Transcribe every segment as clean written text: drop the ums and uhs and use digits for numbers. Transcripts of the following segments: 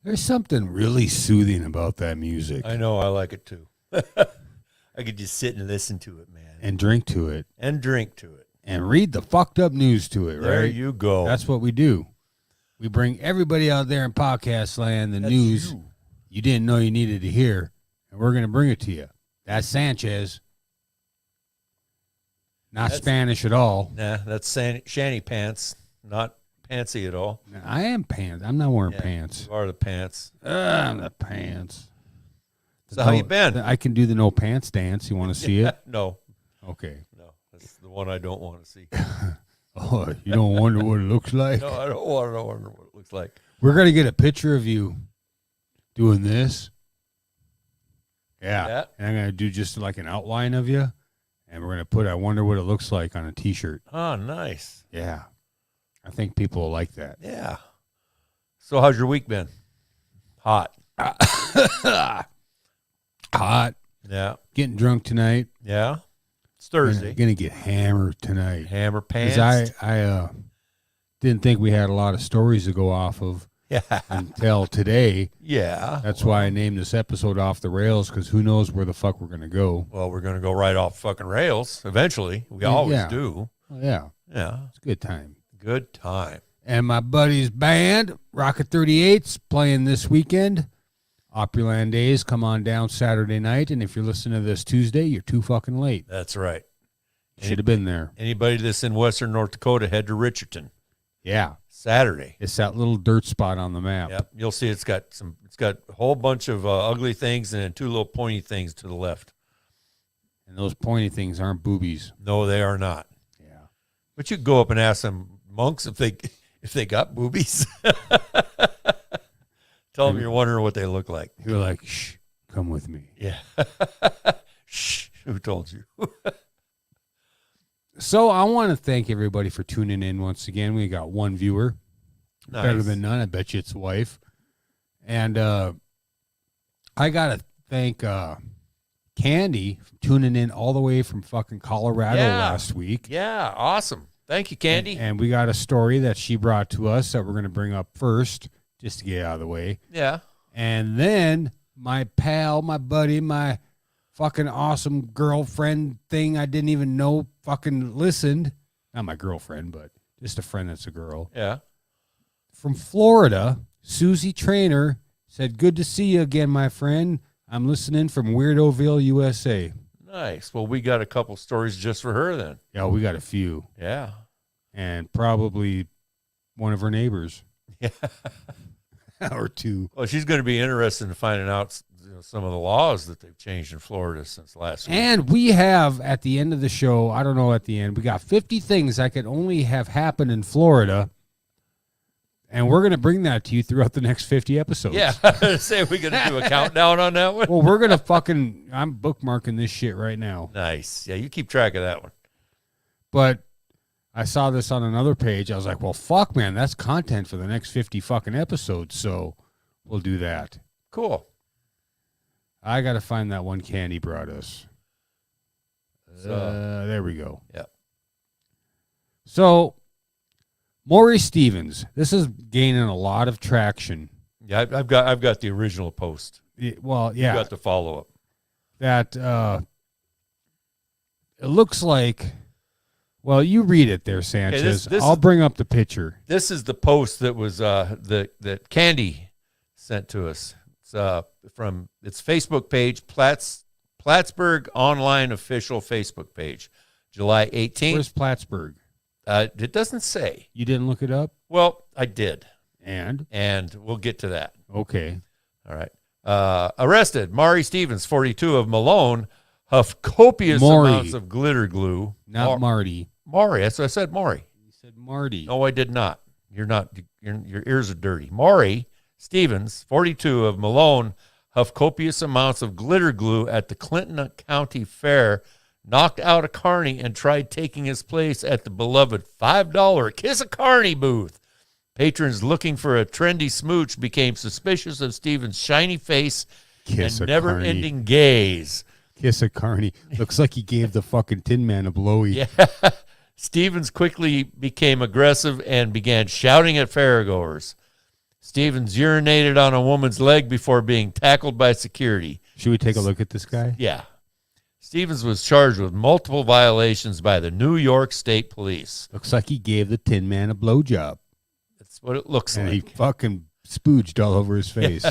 There's something really soothing about that music. I know. I like it too. I could just sit and listen to it, man. And drink to it. And drink to it. And read the fucked up news to it, right? There you go. That's what we do. We bring everybody out there in podcast land the news you didn't know you needed to hear, and we're going to bring it to you. That's Sanchez. That's Spanish at all. Nah, that's shanty pants. Not pantsy at all. I am pants. I'm not wearing pants. You are the pants. I'm the pants. So how you been? I can do the no pants dance. You want to see it? No. Okay. No, that's the one I don't want to see. Oh, you don't wonder what it looks like? No, I don't want to wonder what it looks like. We're going to get a picture of you doing this. Yeah. And I'm going to do just like an outline of you. And we're going to put I wonder what it looks like on a T-shirt. Oh, nice. Yeah. I think people will like that. Yeah. So how's your week been? Hot. Hot. Yeah. Getting drunk tonight. Yeah. It's Thursday. Gonna get hammered tonight. Hammer pants. I didn't think we had a lot of stories to go off of until today. Yeah. That's why I named this episode Off the Rails, because who knows where the fuck we're going to go. Well, we're going to go right off fucking rails eventually. We always do. Oh, yeah. Yeah. It's a good time. Good time. And my buddy's band, Rocket 38's playing this weekend. Opryland Days, come on down Saturday night. And if you're listening to this Tuesday, you're too fucking late. That's right. Should have been there. Anybody that's in western North Dakota, head to Richardson. Yeah. Saturday. It's that little dirt spot on the map. Yep. You'll see it's got a whole bunch of ugly things and then two little pointy things to the left. And those pointy things aren't boobies. No, they are not. Yeah. But you can go up and ask some monks if they got boobies. Tell them you're wondering what they look like. You're like, shh, come with me. Yeah. Shh, who told you? So I want to thank everybody for tuning in once again. We got one viewer. Nice. Better than none. I bet you it's wife. And I got to thank Candy for tuning in all the way from fucking Colorado last week. Yeah, awesome. Thank you, Candy. And we got a story that she brought to us that we're going to bring up first, just to get out of the way. Yeah. And then my pal, my buddy, my fucking awesome girlfriend thing I didn't even know fucking listened. Not my girlfriend, but just a friend that's a girl. Yeah. From Florida, Susie Trainer said, good to see you again, my friend. I'm listening from Weirdoville, USA. Nice. Well, we got a couple stories just for her then. Yeah, we got a few. Yeah. And probably one of her neighbors. Yeah. Or two. Well, she's going to be interested in finding out some of the laws that they've changed in Florida since last week. And we have, at the end of the show, I don't know at the end, we got 50 things that could only have happened in Florida. And we're going to bring that to you throughout the next 50 episodes. Yeah. Say we're going to do a countdown on that one. Well, we're going to fucking, I'm bookmarking this shit right now. Nice. Yeah, you keep track of that one. But I saw this on another page. I was like, well, fuck, man, that's content for the next 50 fucking episodes. So we'll do that. Cool. I got to find that one Candy brought us. There we go. Yep. So, Maury Stevens. This is gaining a lot of traction. Yeah, I've got the original post. Well, yeah. You got the follow-up. That it looks like, well, you read it there, Sanchez. Okay, I'll bring up the picture. This is the post that was that Candy sent to us. It's Facebook page, Plattsburgh Online Official Facebook page, July 18th. Where's Plattsburgh? It doesn't say. You didn't look it up? Well, I did. And we'll get to that. Okay. All right. Arrested, Maury Stevens, 42 of Malone, huffed copious amounts of glitter glue. Not Marty. Maury. That's what I said, Maury. You said Marty. No, I did not. You're not. Your ears are dirty. Maury Stevens, 42 of Malone, huffed copious amounts of glitter glue at the Clinton County Fair, knocked out a carny, and tried taking his place at the beloved $5 Kiss a Carny booth. Patrons looking for a trendy smooch became suspicious of Stevens' shiny face and never-ending gaze. Kiss a Carny. Looks like he gave the fucking Tin Man a blowy. Yeah. Stevens quickly became aggressive and began shouting at fairgoers. Stevens urinated on a woman's leg before being tackled by security. Should we take a look at this guy? Yeah. Stevens was charged with multiple violations by the New York State Police. Looks like he gave the Tin Man a blowjob. That's what it looks And like. he fucking spooged all over his face.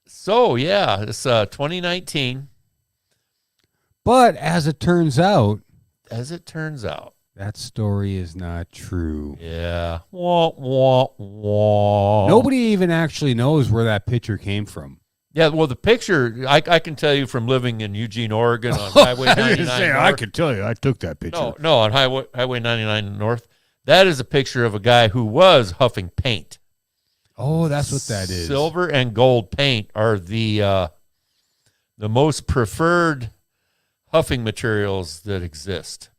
So, yeah, it's 2019. But as it turns out, that story is not true. Yeah. Wah, wah, wah. Nobody even actually knows where that picture came from. Yeah, well, the picture, I can tell you from living in Eugene, Oregon on Highway 99 I can tell you, I took that picture. No, on Highway 99 North. That is a picture of a guy who was huffing paint. Oh, that's what that is. Silver and gold paint are the most preferred huffing materials that exist.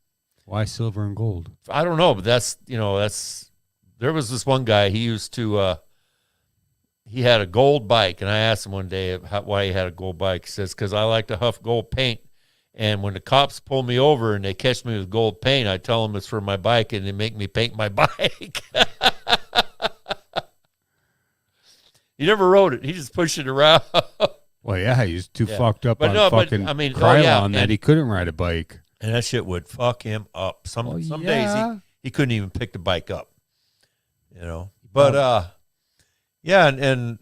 Why silver and gold? I don't know, but that's there was this one guy, he used to he had a gold bike, and I asked him one day why he had a gold bike. He says, because I like to huff gold paint, and when the cops pull me over and they catch me with gold paint, I tell them it's for my bike, and they make me paint my bike. He never rode it. He just pushed it around. Well, yeah, he's too fucked up on fucking that he couldn't ride a bike. And that shit would fuck him up. Some days he couldn't even pick the bike up, you know. But yeah, and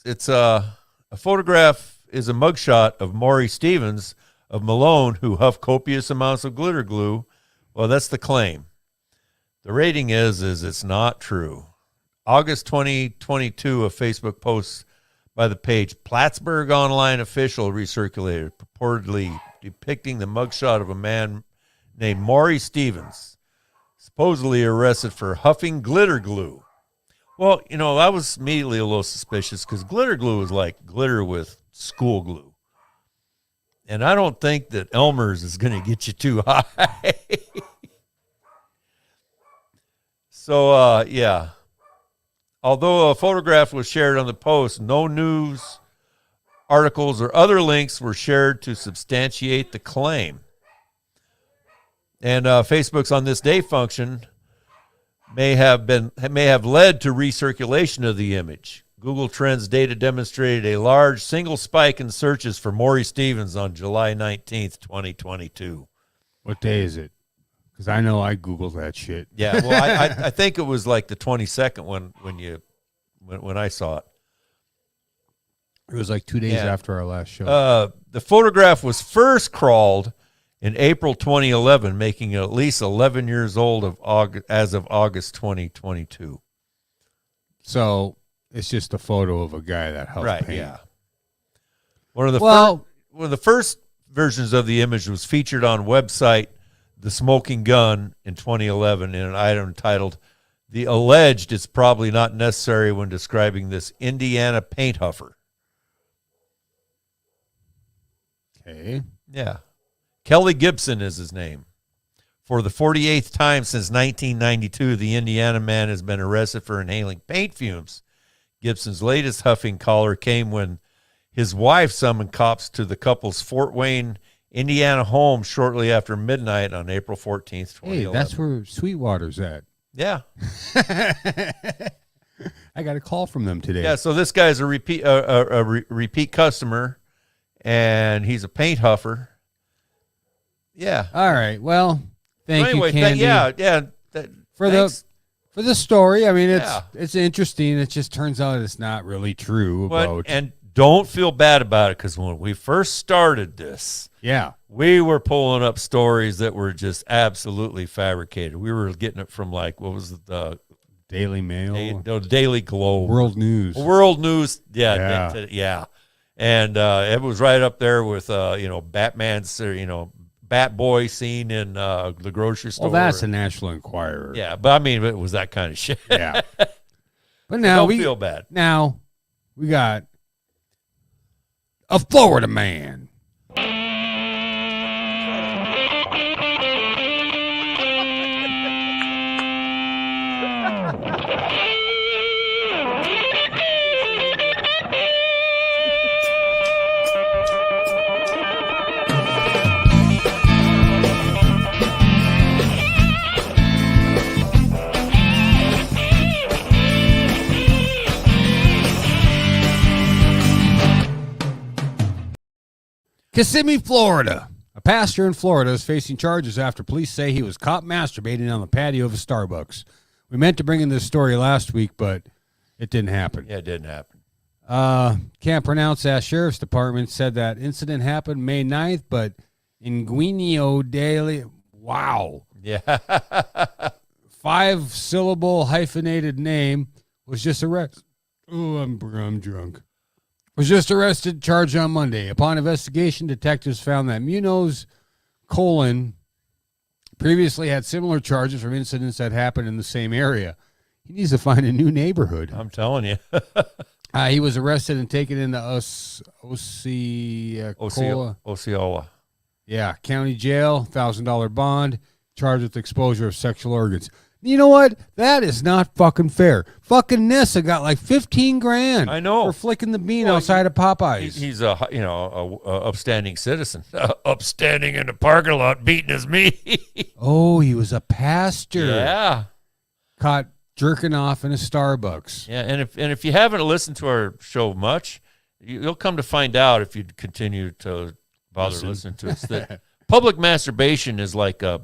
it's a photograph is a mugshot of Maury Stevens of Malone, who huffed copious amounts of glitter glue. Well, that's the claim. The rating is it's not true. August 2022, a Facebook post by the page Plattsburgh Online Official recirculated, purportedly depicting the mugshot of a man named Maury Stevens, supposedly arrested for huffing glitter glue. Well, you know, I was immediately a little suspicious because glitter glue is like glitter with school glue. And I don't think that Elmer's is going to get you too high. So, yeah. Although a photograph was shared on the post, no news articles or other links were shared to substantiate the claim. And Facebook's On This Day function may have led to recirculation of the image. Google Trends data demonstrated a large single spike in searches for Maury Stevens on July 19th, 2022. What day is it? Because I know I Googled that shit. Yeah, well, I think it was like the 22nd when I saw it. It was like 2 days after our last show. The photograph was first crawled in April 2011, making it at least 11 years old as of August 2022. So it's just a photo of a guy that helped paint. Yeah. One of the first versions of the image was featured on website The Smoking Gun in 2011 in an item titled "The Alleged It's Probably Not Necessary When Describing This Indiana Paint Huffer." Okay. Yeah. Kelly Gibson is his name. For the 48th time since 1992, the Indiana man has been arrested for inhaling paint fumes. Gibson's latest huffing caller came when his wife summoned cops to the couple's Fort Wayne, Indiana home shortly after midnight on April 14th, 2011. Hey, that's where Sweetwater's at. Yeah. I got a call from them today. Yeah, so this guy's a repeat customer, and he's a paint huffer. Yeah. All right. Well, thank you, Candy. For the story. I mean, it's interesting. It just turns out it's not really true. And don't feel bad about it, because when we first started this, we were pulling up stories that were just absolutely fabricated. We were getting it from what was it, the Daily Mail, Daily Globe, World News, yeah. And it was right up there with Batman's Bat Boy scene in the grocery store. Well, that's a National Enquirer. Yeah, but I mean, it was that kind of shit. Yeah. But now don't feel bad. Now we got a Florida man. Kissimmee, Florida. A pastor in Florida is facing charges after police say he was caught masturbating on the patio of a Starbucks. We meant to bring in this story last week, but it didn't happen. Yeah, it didn't happen. Can't pronounce that. Sheriff's Department said that incident happened May 9th, but Ingenio Daily, wow. Yeah. 5-syllable hyphenated name, was just arrested. Oh, I'm drunk. Was just arrested, charged on Monday. Upon investigation, detectives found that Munoz previously had similar charges from incidents that happened in the same area. He needs to find a new neighborhood. I'm telling you. He was arrested and taken into Osceola. Yeah, county jail, $1,000 bond, charged with exposure of sexual organs. You know what? That is not fucking fair. Fucking Nessa got like 15 grand. I know. For flicking the bean outside of Popeyes. He's a upstanding citizen. Upstanding in the parking lot, beating his meat. Oh, he was a pastor. Yeah. Caught jerking off in a Starbucks. Yeah, and if you haven't listened to our show much, you'll come to find out if you continue to bother listening to us that public masturbation is like a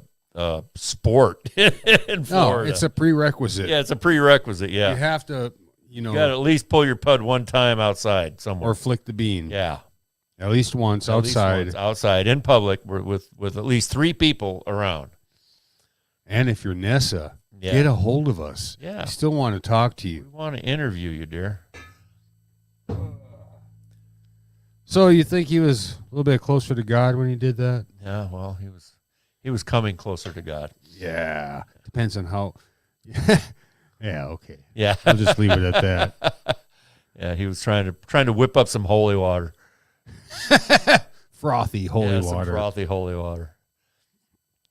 sport in Florida. No, it's a prerequisite. Yeah, it's a prerequisite. Yeah, you have to, you got to at least pull your pud one time outside somewhere, or flick the bean. Yeah, at least once outside. Outside in public with at least 3 people around. And if you're Nessa, get a hold of us. Yeah, we still want to talk to you. We want to interview you, dear. So you think he was a little bit closer to God when he did that? Yeah, well, he was coming closer to God. Yeah. Depends on how. Yeah, okay. Yeah. I'll just leave it at that. Yeah, he was trying to whip up some holy water. Frothy holy water. Some frothy holy water.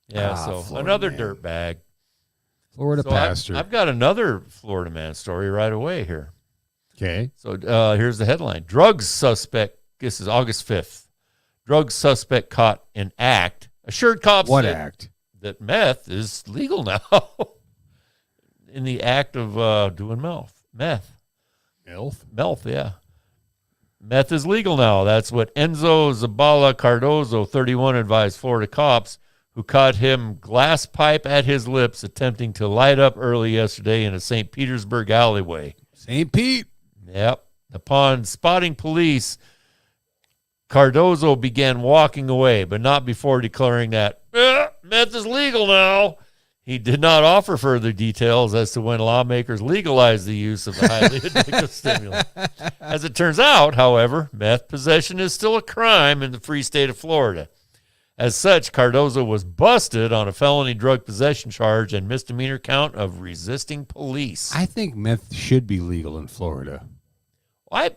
Yeah, so Florida another man. dirtbag. Florida pastor. I've got another Florida man story right away here. Okay. So here's the headline. Drugs suspect, this is August 5th. Drug suspect caught in act. Assured cops that meth is legal now. In the act of doing meth. Meth, yeah. Meth is legal now. That's what Enzo Zabala Cardozo, 31, advised Florida cops who caught him glass pipe at his lips attempting to light up early yesterday in a St. Petersburg alleyway. St. Pete. Yep. Upon spotting police, Cardozo began walking away, but not before declaring that meth is legal now. He did not offer further details as to when lawmakers legalized the use of the highly addictive stimulant. As it turns out, however, meth possession is still a crime in the free state of Florida. As such, Cardozo was busted on a felony drug possession charge and misdemeanor count of resisting police. I think meth should be legal in Florida. A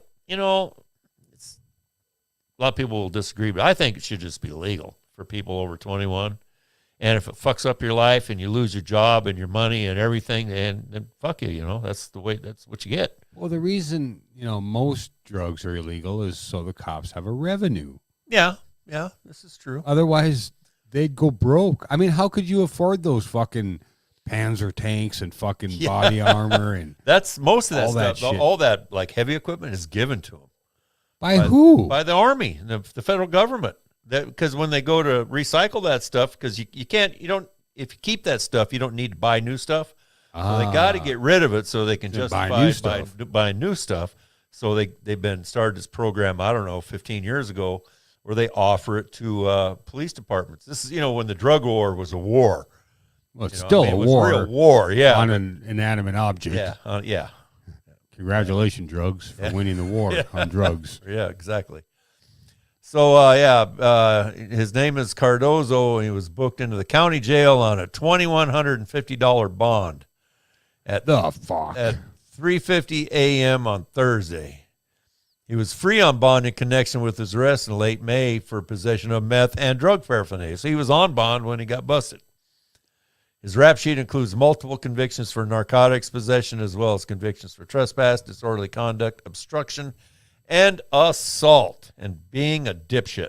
lot of people will disagree, but I think it should just be legal for people over 21. And if it fucks up your life and you lose your job and your money and everything, then fuck you, that's what you get. Well, the reason, most drugs are illegal is so the cops have a revenue. Yeah, this is true. Otherwise, they'd go broke. I mean, how could you afford those fucking Panzer tanks and fucking body armor and that's most of that all stuff. That shit. All that like heavy equipment is given to them. By who? By the Army, the federal government. Because when they go to recycle that stuff, because if you keep that stuff, you don't need to buy new stuff. So they got to get rid of it so they can justify buying new stuff. So they've started this program, 15 years ago, where they offer it to police departments. This is, when the drug war was a war. Well, it's still a war. It was a real war, yeah. On an inanimate object. Yeah. Congratulations, drugs, for winning the war on drugs. Yeah, exactly. So, his name is Cardozo, and he was booked into the county jail on a $2,150 bond at 3:50 a.m. on Thursday. He was free on bond in connection with his arrest in late May for possession of meth and drug paraphernalia. So he was on bond when he got busted. His rap sheet includes multiple convictions for narcotics possession as well as convictions for trespass, disorderly conduct, obstruction, and assault, and being a dipshit.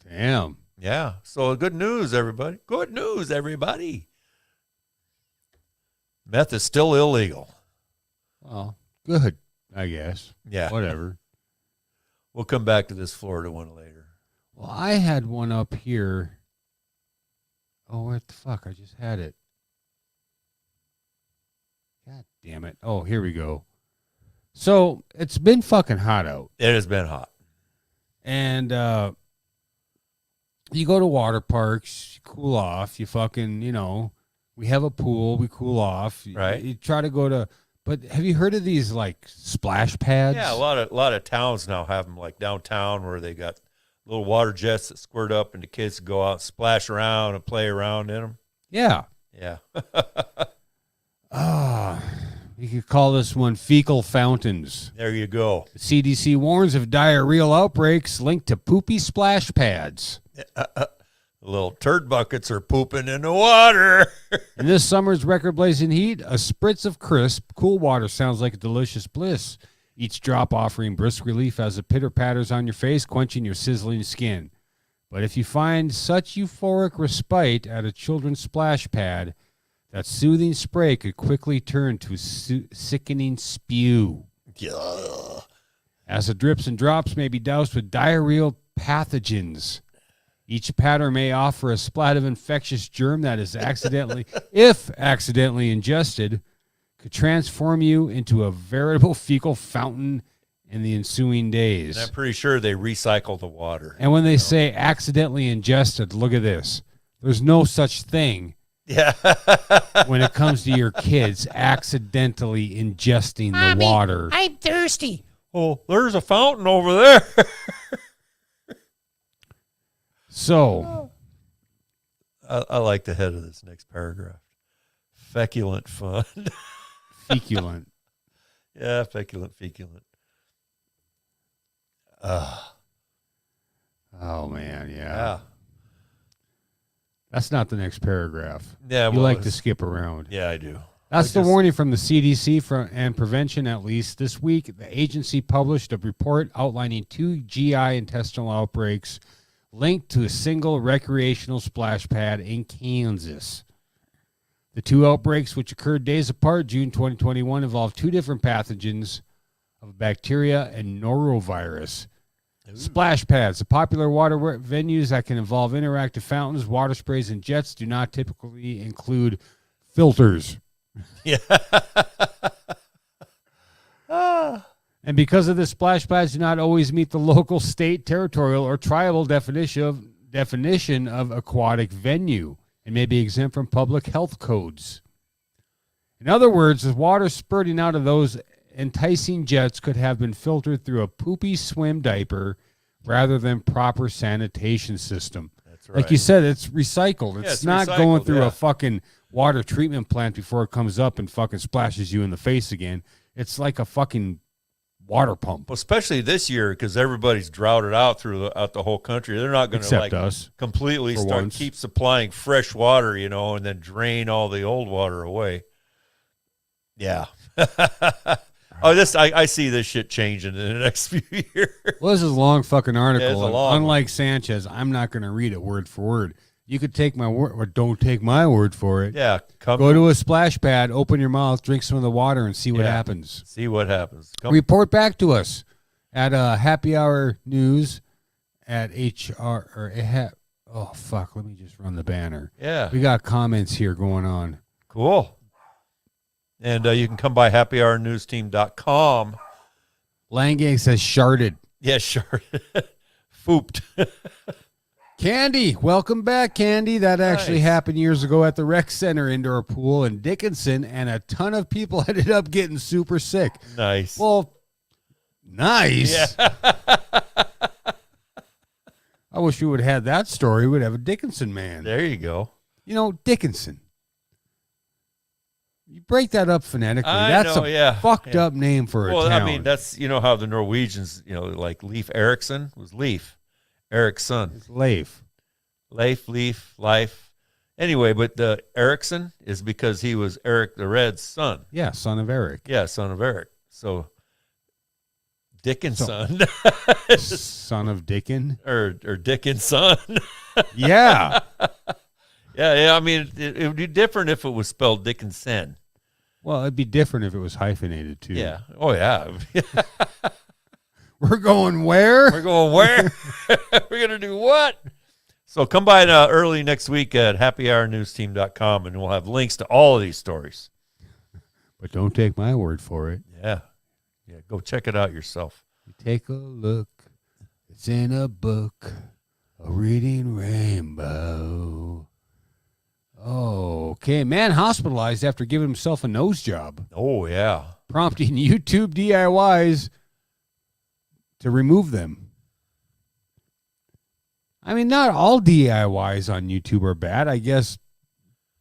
Damn. Yeah. So good news, everybody. Good news, everybody. Meth is still illegal. Well, good, I guess. Yeah. Whatever. We'll come back to this Florida one later. Well, I had one up here. Oh, what the fuck? I just had it. God damn it. Oh, here we go. So it's been fucking hot out. It has been hot. And you go to water parks, you cool off, you fucking, we have a pool, we cool off. Right. You try to go to, but have you heard of these like splash pads? Yeah, a lot of towns now have them, like downtown, where they got little water jets that squirt up, and the kids go out and splash around and play around in them. Yeah. Yeah. You could call this one fecal fountains. There you go. The CDC warns of diarrheal outbreaks linked to poopy splash pads. Little turd buckets are pooping in the water. In this summer's record-blazing heat, a spritz of crisp, cool water sounds like a delicious bliss. Each drop offering brisk relief as it pitter-patters on your face, quenching your sizzling skin. But if you find such euphoric respite at a children's splash pad, that soothing spray could quickly turn to sickening spew. Yeah. As the drips and drops may be doused with diarrheal pathogens. Each pattern may offer a splat of infectious germ that is if accidentally ingested, could transform you into a veritable fecal fountain in the ensuing days. And I'm pretty sure they recycle the water. And when they say accidentally ingested, look at this. There's no such thing. Yeah. When it comes to your kids accidentally ingesting the water. I'm thirsty. Oh, there's a fountain over there. So, I like the head of this next paragraph. Feculent fun. feculent. Yeah, feculent. Oh, man, yeah. Yeah. That's not the next paragraph. Yeah, You well, like to skip around. Yeah, I do. That's the warning from the CDC and prevention, at least. This week, the agency published a report outlining 2 GI intestinal outbreaks linked to a single recreational splash pad in Kansas. The 2 outbreaks, which occurred days apart, June 2021, involved 2 different pathogens of bacteria and norovirus. Ooh. Splash pads, the popular water venues that can involve interactive fountains, water sprays, and jets, do not typically include filters. Yeah. And because of this, splash pads do not always meet the local, state, territorial, or tribal definition of aquatic venue and may be exempt from public health codes. In other words, the water spurting out of those enticing jets could have been filtered through a poopy swim diaper rather than proper sanitation system. That's right. Like you said, it's recycled. Yeah, It's not going recycled, through yeah. a fucking water treatment plant before it comes up and fucking splashes you in the face again. It's like a fucking water pump. Well, especially this year, because everybody's droughted out throughout the whole country. They're not going to Except us. completely for start once. keep supplying fresh water, and then drain all the old water away. Yeah. I see this shit changing in the next few years. Well, this is a long fucking article. Yeah, it's a and long unlike Sanchez, I'm not going to read it word for word. You could take my word, or don't take my word for it. Yeah. Go to a splash pad, open your mouth, drink some of the water, and see what happens. See what happens. Report back to us at Happy Hour News at HR oh fuck! Let me just run the banner. Yeah. We got comments here going on. Cool. And you can come by happyhournewsteam.com. Langgang says sharded. Yeah, sure. Fooped. Candy, welcome back, Candy. That actually Nice. happened years ago at the rec center indoor pool in Dickinson, and a ton of people ended up getting super sick. Nice. Well, nice. Yeah. I wish we would have had that story. We'd have a Dickinson man. There you go. Dickinson. You break that up phonetically. I That's know, a yeah. fucked up name for a Well, town. I mean, that's, how the Norwegians, like Leif Erikson was Leif. Eric's son. It's Leif. Leif, life. Anyway, but the Erikson is because he was Eric the Red's son. Yeah, son of Eric. Yeah, son of Eric. So Dickinson. Son of Dickon. or Dickens' son. Yeah. Yeah. I mean, it would be different if it was spelled Dickinson. Well, it'd be different if it was hyphenated, too. Yeah. Oh, yeah. We're going where? We're going where? We're going to do what? So come by early next week at happyhournewsteam.com, and we'll have links to all of these stories. But don't take my word for it. Yeah. Go check it out yourself. You take a look. It's in a book. A reading rainbow. Oh, okay. Man hospitalized after giving himself a nose job, Oh, yeah. prompting YouTube DIYs to remove them. I mean, not all DIYs on YouTube are bad. I guess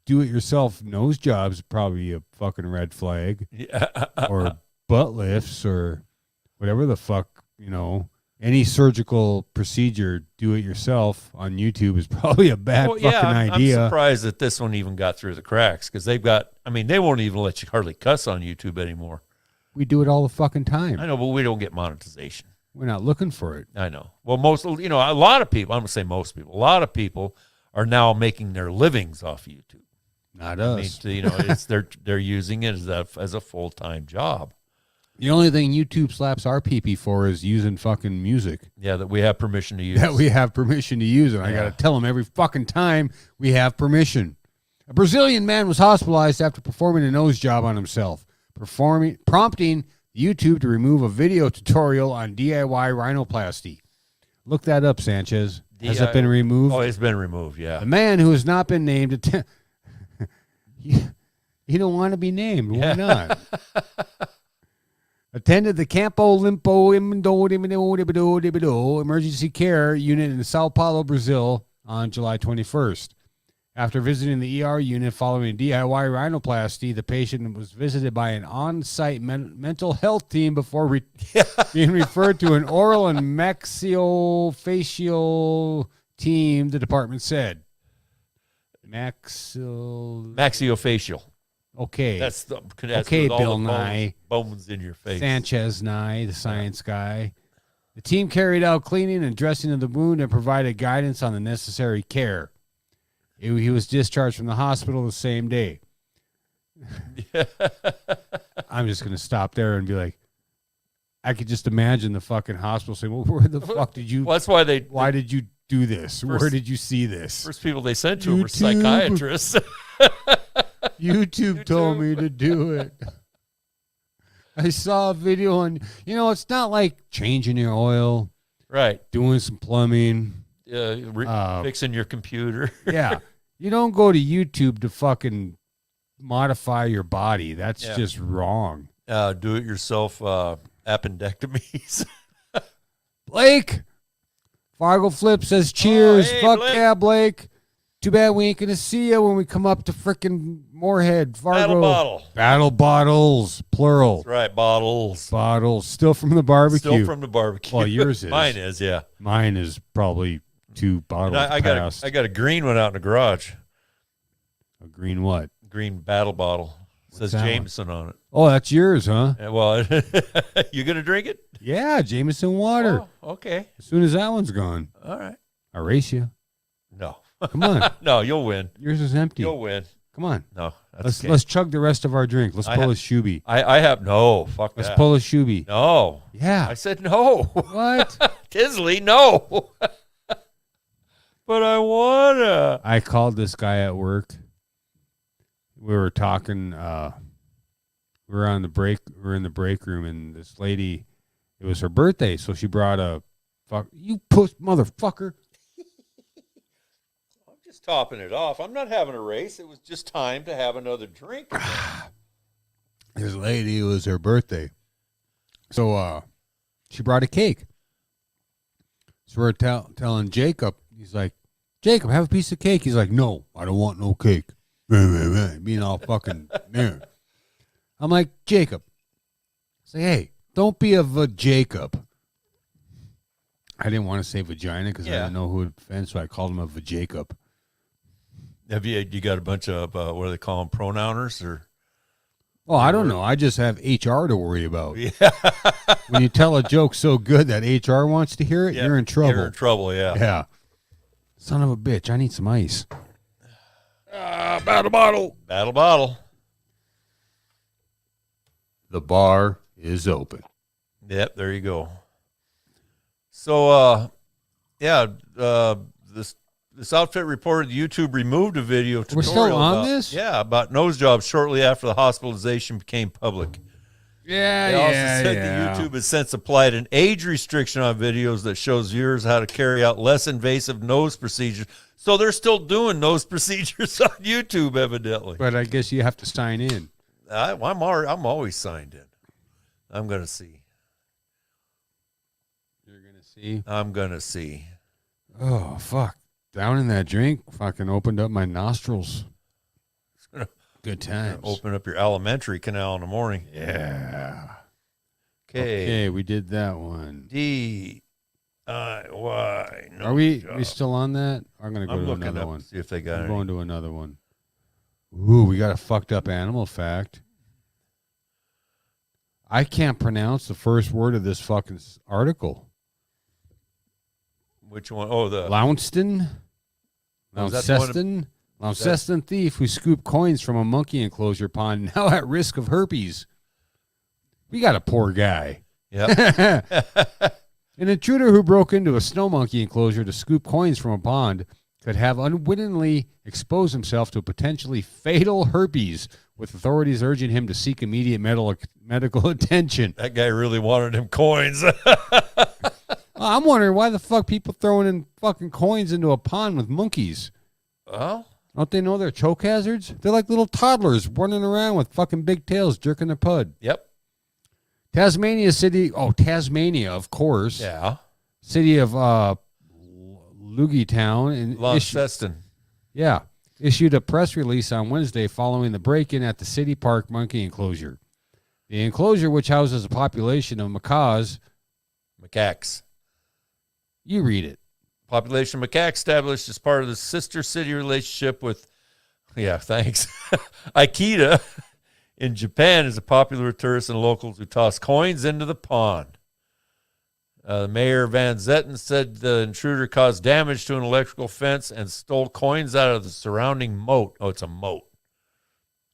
do-it-yourself nose jobs is probably a fucking red flag. Yeah. Or butt lifts or whatever the fuck, any surgical procedure, do it yourself on YouTube is probably a bad idea. I'm surprised that this one even got through the cracks because they won't even let you hardly cuss on YouTube anymore. We do it all the fucking time. I know, but we don't get monetization. We're not looking for it. I know. Well, a lot of people, I'm going to say most people, a lot of people are now making their livings off YouTube. Not us. I mean, they're using it as a full-time job. The only thing YouTube slaps our pee-pee for is using fucking music. Yeah, that we have permission to use. That we have permission to use. And I got to tell them every fucking time we have permission. A Brazilian man was hospitalized after performing a nose job on himself, prompting YouTube to remove a video tutorial on DIY rhinoplasty. Look that up, Sanchez. Has it been removed? Oh, it's been removed, yeah. The man who has not been named... You don't want to be named. Why not? Attended the Campo Limpo Emergency Care Unit in Sao Paulo, Brazil on July 21st. After visiting the ER unit following a DIY rhinoplasty, the patient was visited by an on-site mental health team before being referred to an oral and maxillofacial team, the department said. Maxillofacial. Okay. That's okay, with all Bill the Nye. Bones in your face. Sanchez Nye, the science guy. The team carried out cleaning and dressing of the wound and provided guidance on the necessary care. He was discharged from the hospital the same day. I'm just going to stop there and be like, I could just imagine the fucking hospital saying, well, where the fuck did you... Well, that's why did you do this? Where did you see this? First people they sent to were psychiatrists. YouTube told me to do it. I saw a video on, it's not like changing your oil. Right. Doing some plumbing. Fixing your computer. Yeah. You don't go to YouTube to fucking modify your body. That's just wrong. Do-it-yourself appendectomies. Blake! Fargo Flip says cheers. Oh, hey, Fuck Blake. yeah, Blake. Too bad we ain't going to see you when we come up to frickin' Moorhead. Fargo. Battle bottle. Battle bottles, plural. That's right, bottles. Bottles. Still from the barbecue. Still from the barbecue. Well, yours is. Mine is, yeah. Mine is probably 2 bottles I past. got a green one out in the garage. A green what? Green battle bottle. It says that one? Jameson on it. Oh, that's yours, huh? Yeah, well, you going to drink it? Yeah, Jameson water. Oh, okay. As soon as that one's gone, All right. I'll race you. No. Come on. No, you'll win. Yours is empty. You'll win. Come on. No. That's Let's chug the rest of our drink. Let's pull a shooby. I have no. Fuck Let's that. pull a shooby. No. Yeah. I said no. What? Tisley, no. But I wanna. I called this guy at work. We were talking. We were on the break. We were in the break room, and this lady. It was her birthday, so she brought a you puss motherfucker. I'm just topping it off. I'm not having a race. It was just time to have another drink. This lady, it was her birthday, so she brought a cake. So we're telling Jacob. He's like, Jacob, have a piece of cake. He's like, no, I don't want no cake. Being all fucking there. I'm like, Jacob. Say, hey, don't be a Jacob. I didn't want to say vagina because I didn't know who would offend, so I called him a Jacob. Have you got a bunch of what do they call them, pronouners or? Oh, I don't know. I just have HR to worry about. Yeah. When you tell a joke so good that HR wants to hear it, you're in trouble. You're in trouble, yeah. Yeah. Son of a bitch, I need some ice. Battle bottle. Battle bottle. The bar is open. Yep, there you go. So, this outfit reported YouTube removed a video tutorial. We're still on about, this? Yeah, about nose jobs shortly after the hospitalization became public. Yeah, They also said that YouTube has since applied an age restriction on videos that shows viewers how to carry out less invasive nose procedures. So they're still doing nose procedures on YouTube, evidently. But I guess you have to sign in. I'm always signed in. I'm gonna see. You're gonna see. I'm gonna see. Oh fuck! Down in that drink, fucking opened up my nostrils. Good times. Open up your alimentary canal in the morning. Yeah. Okay. We did that one. DIY. Are we still on that? I'm gonna go to looking another up one. See if they got I'm any. going to another one. Ooh, we got a fucked up animal fact. I can't pronounce the first word of this fucking article. Which one? Oh, the Launceston? Oh, is that the one of- Launceston thief who scooped coins from a monkey enclosure pond now at risk of herpes. We got a poor guy. yeah. An intruder who broke into a snow monkey enclosure to scoop coins from a pond could have unwittingly exposed himself to potentially fatal herpes, with authorities urging him to seek immediate medical attention. That guy really wanted him coins. I'm wondering why the fuck people throwing in fucking coins into a pond with monkeys. Well, Don't they know they're choke hazards? They're like little toddlers running around with fucking big tails jerking their pud. yep. Tasmania City, Tasmania, of course. Yeah. City of Lugitown. And Launceston. issued a press release on Wednesday following the break-in at the City Park monkey enclosure. The enclosure, which houses a population of macaques. Macaques. You read it. Population of macaques established as part of the sister city relationship with, thanks, Akita in Japan is a popular tourist and locals who toss coins into the pond. Mayor Van Zetten said the intruder caused damage to an electrical fence and stole coins out of the surrounding moat. Oh, it's a moat.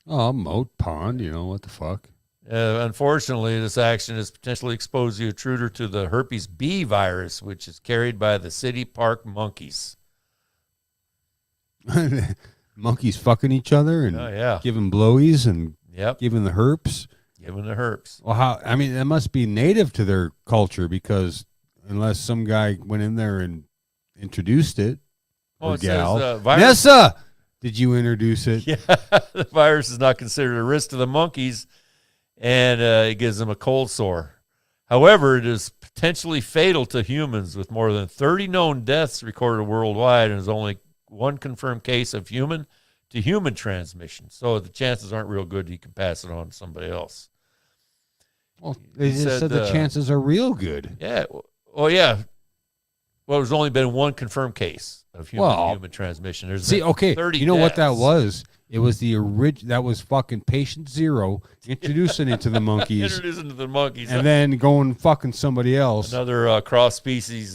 Oh, moat, pond, what the fuck? Unfortunately, this action has potentially exposed the intruder to the herpes B virus, which is carried by the city park monkeys. Monkeys fucking each other and giving blowies and giving the herps. Giving the herps. Well, that must be native to their culture, because unless some guy went in there and introduced it, Oh, or it gal. says virus. Nessa, did you introduce it? Yeah, the virus is not considered a risk to the monkeys, and it gives them a cold sore. However, it is potentially fatal to humans, with more than 30 known deaths recorded worldwide, and there's only one confirmed case of human-to-human transmission. So the chances aren't real good you can pass it on to somebody else. Well, they just said the chances are real good. Yeah. Well, yeah. Well, there's only been one confirmed case of human-to-human transmission. There's been 30 you know what that deaths. was? It was the original. That was fucking patient zero introducing it to the monkeys, Introducing to the monkeys. and then going fucking somebody else. Another cross-species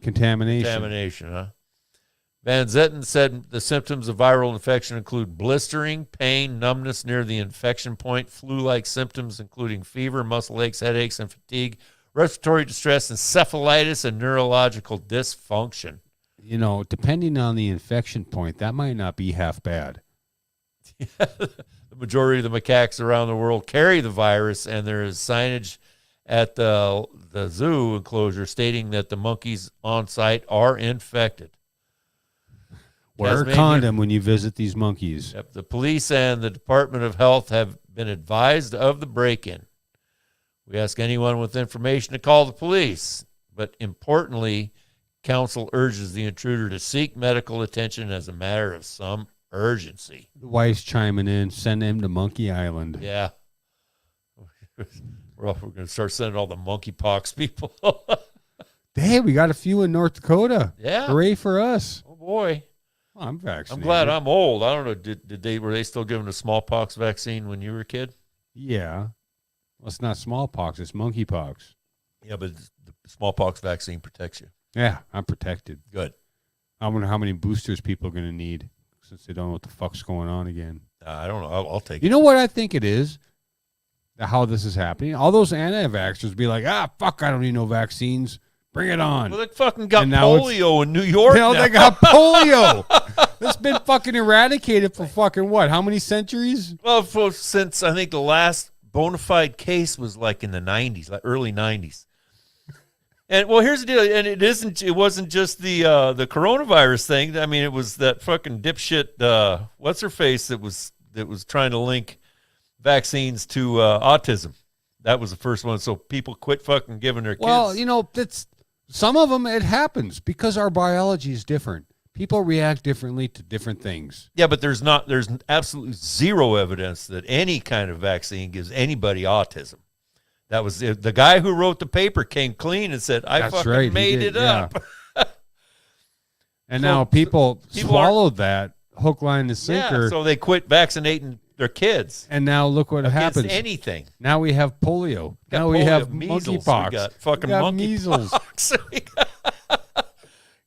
Contamination. huh? Van Zetten said the symptoms of viral infection include blistering, pain, numbness near the infection point, flu-like symptoms including fever, muscle aches, headaches, and fatigue, respiratory distress, encephalitis, and neurological dysfunction. Depending on the infection point, that might not be half bad. The majority of the macaques around the world carry the virus, and there is signage at the zoo enclosure stating that the monkeys on site are infected. Wear a condom when you visit these monkeys. Yep, the police and the Department of Health have been advised of the break-in. We ask anyone with information to call the police, but importantly, counsel urges the intruder to seek medical attention as a matter of some urgency. The wife's chiming in. Send him to Monkey Island. Yeah. We're going to start sending all the monkeypox people. Hey, we got a few in North Dakota. Yeah. Hooray for us. Oh, boy. I'm vaccinated. I'm glad I'm old. I don't know. Were they still giving the smallpox vaccine when you were a kid? Yeah. Well, it's not smallpox. It's monkeypox. Yeah, but the smallpox vaccine protects you. Yeah, I'm protected. Good. I wonder how many boosters people are going to need, since they don't know what the fuck's going on again. I don't know. I'll take it. You know what I think it is? How this is happening? All those anti-vaxxers be like, fuck, I don't need no vaccines. Bring it on. Well, they fucking got And now polio in New York. Hell, now. they got polio. It's been fucking eradicated for fucking what? How many centuries? Well, since I think the last bona fide case was like in the 90s, like early 90s. And well, here's the deal, and it wasn't just the coronavirus thing. I mean, it was that fucking dipshit what's her face that was trying to link vaccines to autism. That was the first one. So people quit fucking giving their kids. Well, you know, that's some of them. It happens because our biology is different. People react differently to different things. Yeah, but there's absolutely zero evidence that any kind of vaccine gives anybody autism. That was the guy who wrote the paper came clean and said, "I That's fucking right, made it up." And So- now people people swallowed that hook, line, and sinker. Yeah, so they quit vaccinating their kids. And now look what Against happens. anything. Now we have polio. Got Now we polio, have measles. monkeypox. We got fucking We got monkey measles. pox.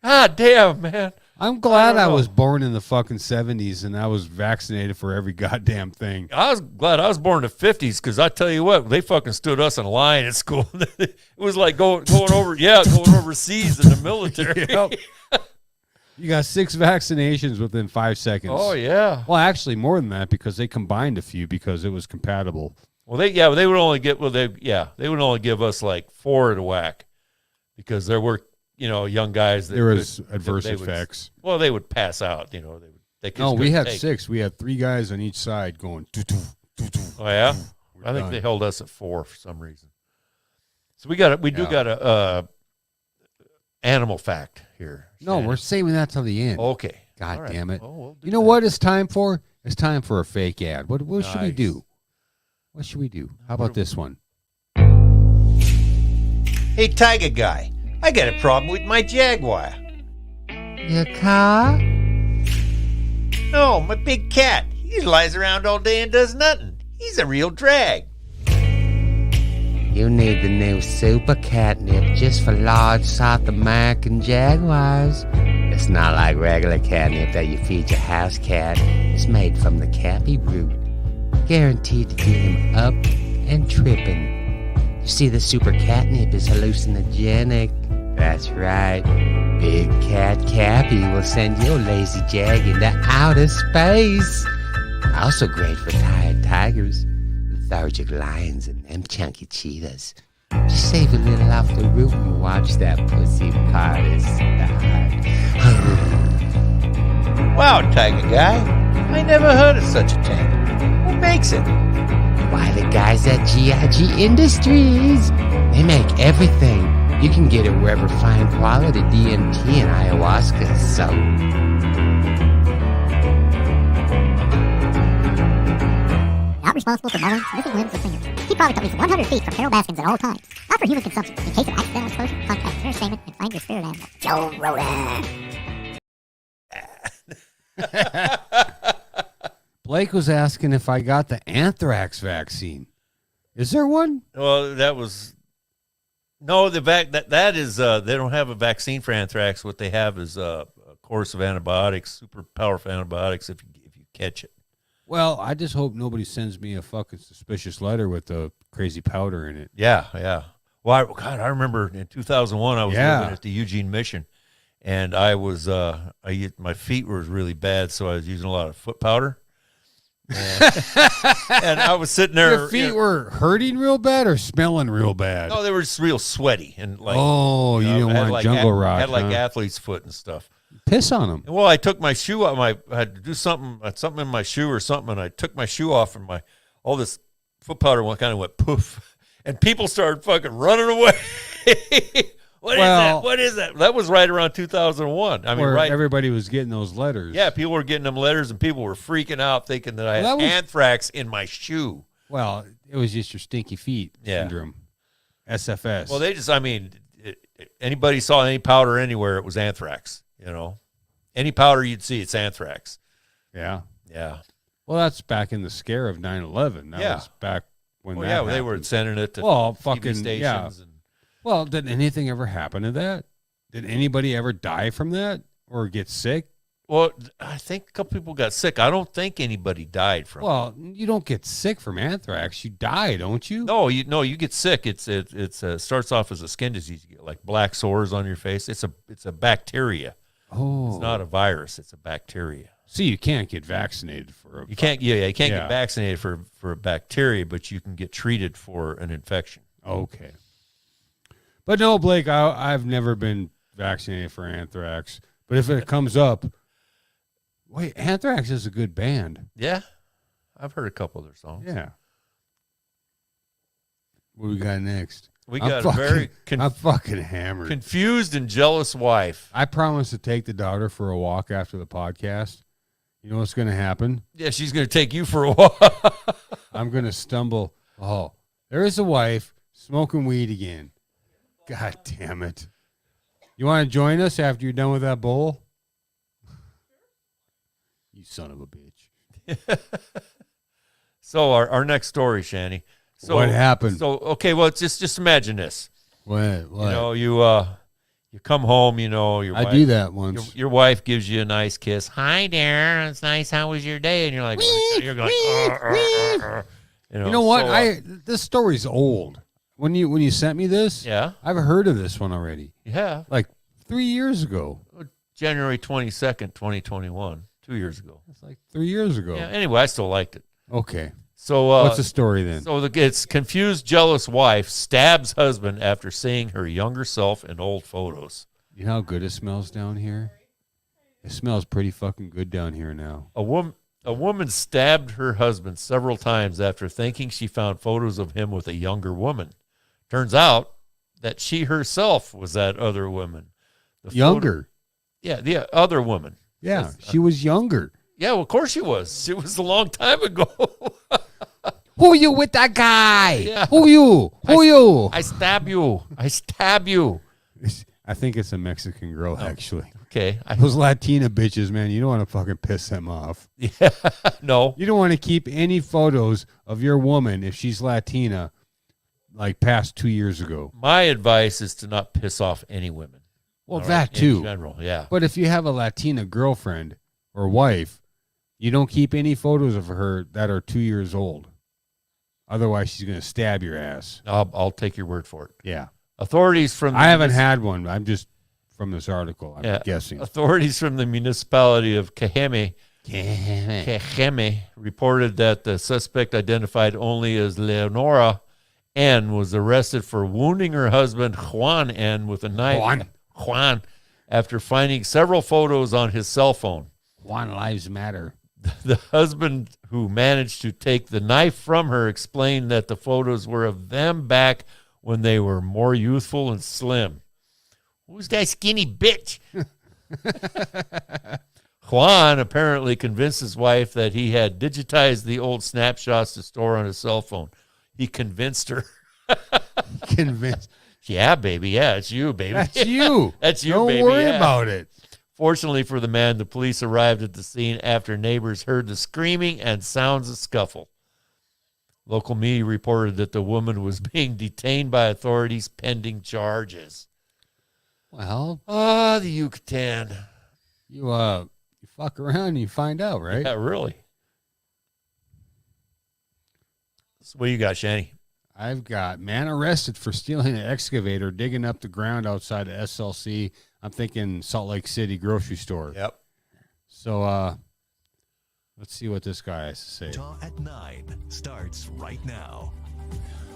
God damn, man. I'm glad I know. was born in the fucking 70s and I was vaccinated for every goddamn thing. I was glad I was born in the 50s because I tell you what, they fucking stood us in a line at school. It was like going overseas in the military. Yep. You got 6 vaccinations within 5 seconds. Oh, yeah. Well, actually more than that because they combined a few because it was compatible. Well, they would only they would only give us like 4 at a whack because there were, young guys that There was could- adverse they would- effects. Well, they would pass out, they just No, we couldn't had take it. 6. We had 3 guys on each side going doo-doo, doo-doo. Oh yeah, We're I think done. they held us at 4 for some reason. So we got a animal fact here. No, Shannon. we're saving that till the end. okay. God All right. damn it. Oh, we'll do You know that. what it's time for? It's time for a fake ad. What should we Nice. do? What should we do? How about this one? Hey, Tiger Guy, I got a problem with my Jaguar. Your car? No, my big cat. He lies around all day and does nothing. He's a real drag. You need the new super catnip just for large South American jaguars. It's not like regular catnip that you feed your house cat. It's made from the cappy root. Guaranteed to get him up and tripping. You see, the super catnip is hallucinogenic. That's right. Big Cat Cappy will send your lazy jag into outer space. Also great for tired tigers, lethargic lions, and them chunky cheetahs. Just save a little off the root and watch that pussy party start. Wow, Tiger Guy. I never heard of such a thing. What makes it? Why, the guys at GIG Industries. They make everything. You can get it wherever fine quality DMT and ayahuasca is sold. Not responsible for melons, missing limbs, or fingers. Keep products at least 100 feet from Carol Baskins at all times. Not for human consumption. In case of accidental exposure, contact entertainment and find your spirit animal. Joe Rodan. Blake was asking if I got the anthrax vaccine. Is there one? Well, that was no that is they don't have a vaccine for anthrax. What they have is a course of antibiotics, super powerful antibiotics if you catch it. Well, I just hope nobody sends me a fucking suspicious letter with the crazy powder in it. Yeah. Well, I remember in 2001 I was Yeah. living at the Eugene Mission, and I was my feet were really bad, so I was using a lot of foot powder. And I was sitting there. Your feet were hurting real bad or smelling real bad? No, they were just real sweaty and like. Oh, you didn't I had want like jungle rock, Had like huh? athlete's foot and stuff. Piss on them. And well, I took my shoe off. I had to do something in my shoe or something, and I took my shoe off, and all this foot powder kind of went poof, and people started fucking running away. What is that? What is that? That was right around 2001. I mean, Where right. everybody was getting those letters. Yeah, people were getting them letters, and people were freaking out, thinking that I had Well, that was- anthrax in my shoe. Well, it was just your stinky feet syndrome. SFS. Well, anybody saw any powder anywhere, it was anthrax. Any powder you'd see, it's anthrax. Yeah. Yeah. Well, that's back in the scare of 9/11. That Yeah. was back when Well, that yeah, they were happened. sending it to Well, TV fucking, stations. yeah. And, Well, did anything ever happen to that? Did anybody ever die from that or get sick? Well, I think a couple people got sick. I don't think anybody died from it. Well, you don't get sick from anthrax. You die, don't you? No, you get sick. It starts off as a skin disease. You get like black sores on your face. It's a bacteria. Oh. It's not a virus. It's a bacteria. So you can't get vaccinated for a... You can't get Yeah. vaccinated for a bacteria, but you can get treated for an infection. Okay. But no, Blake, I've never been vaccinated for anthrax. But if it comes up... Wait, Anthrax is a good band. Yeah, I've heard a couple of their songs. Yeah. What we got next? We got a very I'm fucking hammered. confused and jealous wife. I promised to take the daughter for a walk after the podcast. You know what's going to happen? Yeah, she's going to take you for a walk. I'm going to stumble. Oh, there is a wife smoking weed again. God damn it. You want to join us after you're done with that bowl? You son of a bitch. So our next story, Shanny. So What happened? So okay, well, just imagine this. What? You know, you come home. You know, I do that once. Your wife gives you a nice kiss. Hi there, it's nice. How was your day? And you're like, You know what? so, this story's old. When you sent me this, yeah, I've heard of this one already. yeah, Like 3 years ago. January 22nd, 2021, 2 years ago. It's like 3 years ago. Yeah. Anyway, I still liked it. Okay. So What's the story then? So it's confused, jealous wife stabs husband after seeing her younger self in old photos. You know how good it smells down here? It smells pretty fucking good down here now. A woman stabbed her husband several times after thinking she found photos of him with a younger woman. Turns out that she herself was that other woman. Younger? Yeah, the other woman. Yeah, she was younger. Yeah, well, of course she was. It was a long time ago. Who you with that guy? Yeah. Who you? I stab you. I stab you. I think it's a Mexican girl, actually. Okay. Those Latina bitches, man, you don't want to fucking piss them off. Yeah. No. You don't want to keep any photos of your woman if she's Latina like past 2 years ago. My advice is to not piss off any women. Well, All that right? too. In general, yeah. But if you have a Latina girlfriend or wife, you don't keep any photos of her that are 2 years old. Otherwise, she's going to stab your ass. I'll take your word for it. Yeah. Authorities from I haven't had one. I'm just from this article. I'm guessing. Authorities from the municipality of Cajeme reported that the suspect, identified only as Leonora N., was arrested for wounding her husband Juan N. with a knife. Juan, after finding several photos on his cell phone. Juan Lives Matter. The husband, who managed to take the knife from her, explained that the photos were of them back when they were more youthful and slim. Who's that skinny bitch? Juan apparently convinced his wife that he had digitized the old snapshots to store on his cell phone. He convinced her. Convinced. Yeah, baby. Yeah, it's you, baby. That's you. That's you, Don't baby. worry Yeah. about it. Fortunately for the man, the police arrived at the scene after neighbors heard the screaming and sounds of scuffle. Local media reported that the woman was being detained by authorities pending charges. Well, The Yucatan. you fuck around and you find out, right? Yeah, really. So what you got, Shanny? I've got man arrested for stealing an excavator, digging up the ground outside the SLC. I'm thinking Salt Lake City grocery store. Yep. So, let's see what this guy has to say. Utah at 9 starts right now.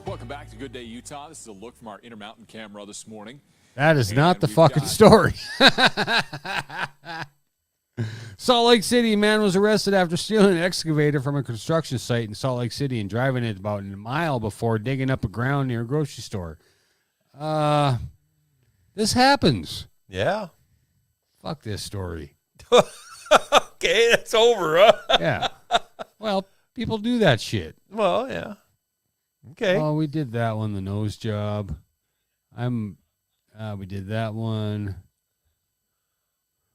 Welcome back to Good Day Utah. This is a look from our Intermountain camera this morning. That is not And the we've fucking got- story. Salt Lake City, man was arrested after stealing an excavator from a construction site in Salt Lake City and driving it about a mile before digging up a ground near a grocery store. This happens. Yeah. Fuck this story. Okay, that's over, huh? Yeah. Well, people do that shit. Well, yeah. Okay. Oh, we did that one, the nose job. We did that one.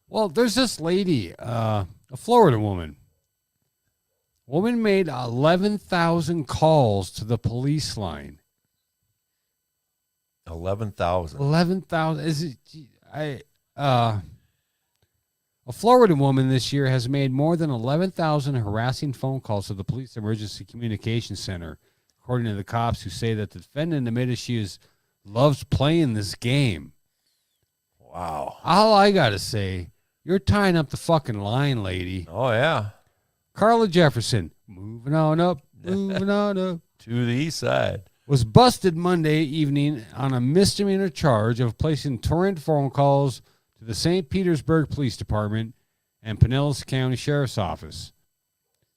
Well, there's this lady, a Florida woman. Woman made 11,000 calls to the police line. 11,000. 11,000. Is it? A Florida woman this year has made more than 11,000 harassing phone calls to the police emergency communications center, according to the cops, who say that the defendant admitted she loves playing this game. Wow. All I got to say, you're tying up the fucking line, lady. Oh, yeah. Carla Jefferson, moving on up, moving on up, to the east side. was busted Monday evening on a misdemeanor charge of placing torrent phone calls to the St. Petersburg Police Department and Pinellas County Sheriff's Office.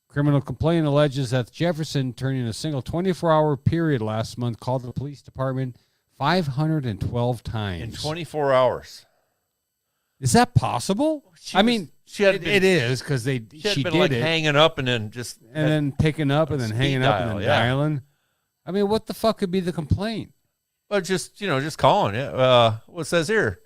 Criminal complaint alleges that Jefferson, during a single 24-hour period last month, called the police department 512 times. In 24 hours. Is that possible? It is because she been did like it, hanging up and then just then picking up and then speed hanging up and dial, then yeah. dialing. I mean, what the fuck could be the complaint? But just calling. Yeah. What it says here?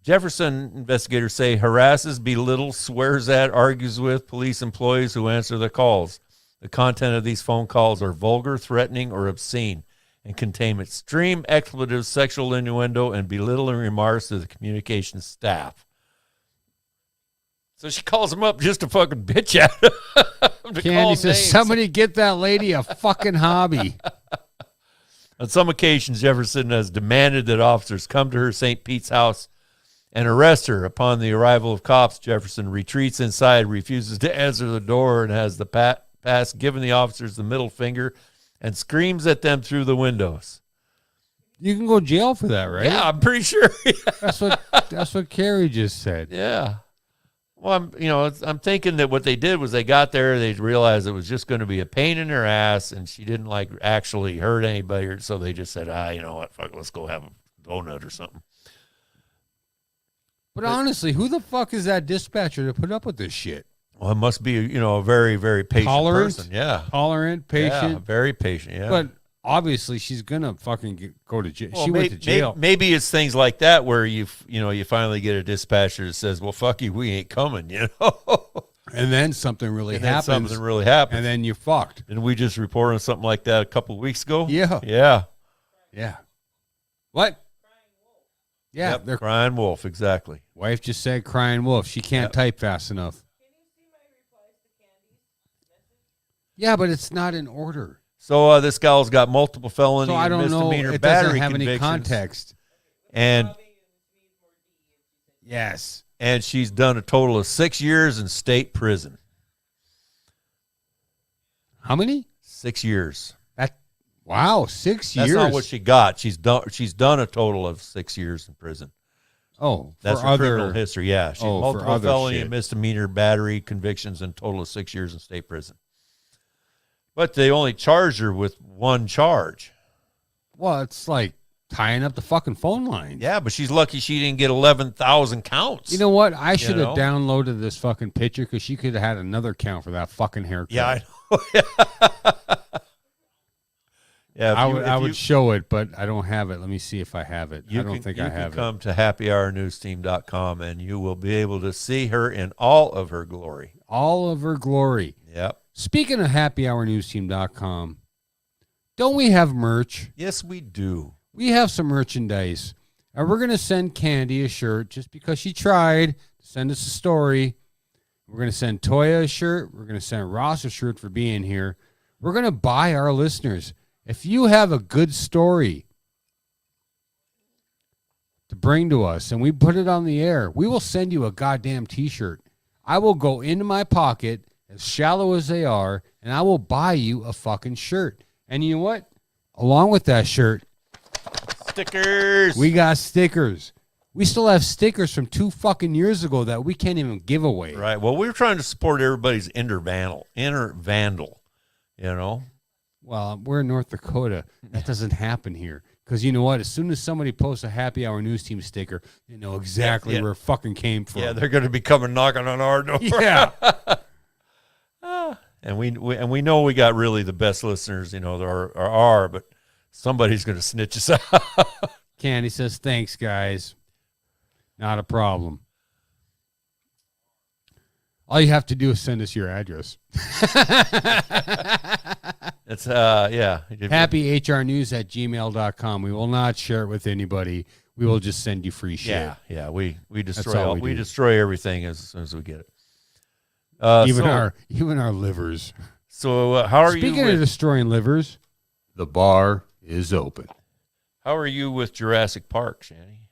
Jefferson investigators say harasses, belittles, swears at, argues with police employees who answer the calls. The content of these phone calls are vulgar, threatening, or obscene, and contain extreme expletives, sexual innuendo, and belittling remarks to the communications staff. So she calls him up just to fucking bitch at him. Candy says, somebody get that lady a fucking hobby. On some occasions, Jefferson has demanded that officers come to her St. Pete's house and arrest her. Upon the arrival of cops, Jefferson retreats inside, refuses to answer the door, and has the pass given the officers the middle finger and screams at them through the windows. You can go to jail for that, right? Yeah, I'm pretty sure. That's what Carrie just said. Yeah. Well, I'm thinking that what they did was they got there, they realized it was just going to be a pain in their ass, and she didn't actually hurt anybody, so they just said, you know what, fuck, let's go have a donut or something. But honestly, who the fuck is that dispatcher to put up with this shit? Well, it must be, a very, very patient person. Yeah. Tolerant, patient. Yeah, very patient, yeah. But obviously, she's going to fucking go to jail. Well, she went to jail. Maybe it's things like that where you finally get a dispatcher that says, well, fuck you, we ain't coming, And then something really happens. Something really happens. And then you're fucked. And we just reported on something like that a couple of weeks ago? Yeah. Yeah. Yeah. What? Yeah. Yep, They're crying wolf, exactly. Wife just said crying wolf. She can't type fast enough. Yeah, but it's not in order. So this gal's got multiple felony So I and don't know. misdemeanor It battery doesn't have any convictions. context. And Yes. and she's done a total of 6 years in state prison. How many? 6 years. Wow, 6 years. That's not what she got. She's done a total of 6 years in prison. Oh, That's for her other criminal history. Yeah, she for multiple other felony shit. and misdemeanor battery convictions and total of 6 years in state prison. But they only charged her with one charge. Well, it's like tying up the fucking phone line. Yeah, but she's lucky she didn't get 11,000 counts. You know what? I should have know? downloaded this fucking picture because she could have had another count for that fucking haircut. Yeah, I know. Yeah, I would show it, but I don't have it. Let me see if I have it. I don't think I have You can come it. to happyhournewsteam.com and you will be able to see her in all of her glory. All of her glory. Yep. Speaking of happyhournewsteam.com, don't we have merch? Yes, we do. We have some merchandise. And we're going to send Candy a shirt just because she tried to send us a story. We're going to send Toya a shirt. We're going to send Ross a shirt for being here. We're going to buy our listeners. If you have a good story to bring to us and we put it on the air, we will send you a goddamn T-shirt. I will go into my pocket, as shallow as they are, and I will buy you a fucking shirt. And you know what? Along with that shirt, Stickers. we got stickers. We still have stickers from 2 fucking years ago that we can't even give away. Right. Well, we're trying to support everybody's inner vandal, Well, we're in North Dakota. That doesn't happen here. Because you know what? As soon as somebody posts a Happy Hour News Team sticker, you know exactly Yeah. where it fucking came from. Yeah, they're going to be coming knocking on our door. Yeah. And we know we got really the best listeners, there are, but somebody's going to snitch us out. Candy says, thanks, guys. Not a problem. All you have to do is send us your address. It's, yeah. HappyHRnews@gmail.com. We will not share it with anybody. we will just send you free shit. Yeah. We destroy all all, we we do. destroy everything as soon as we get it. Even so, our livers. So how are Speaking you? of destroying livers, the bar is open. How are you with Jurassic Park, Shanny?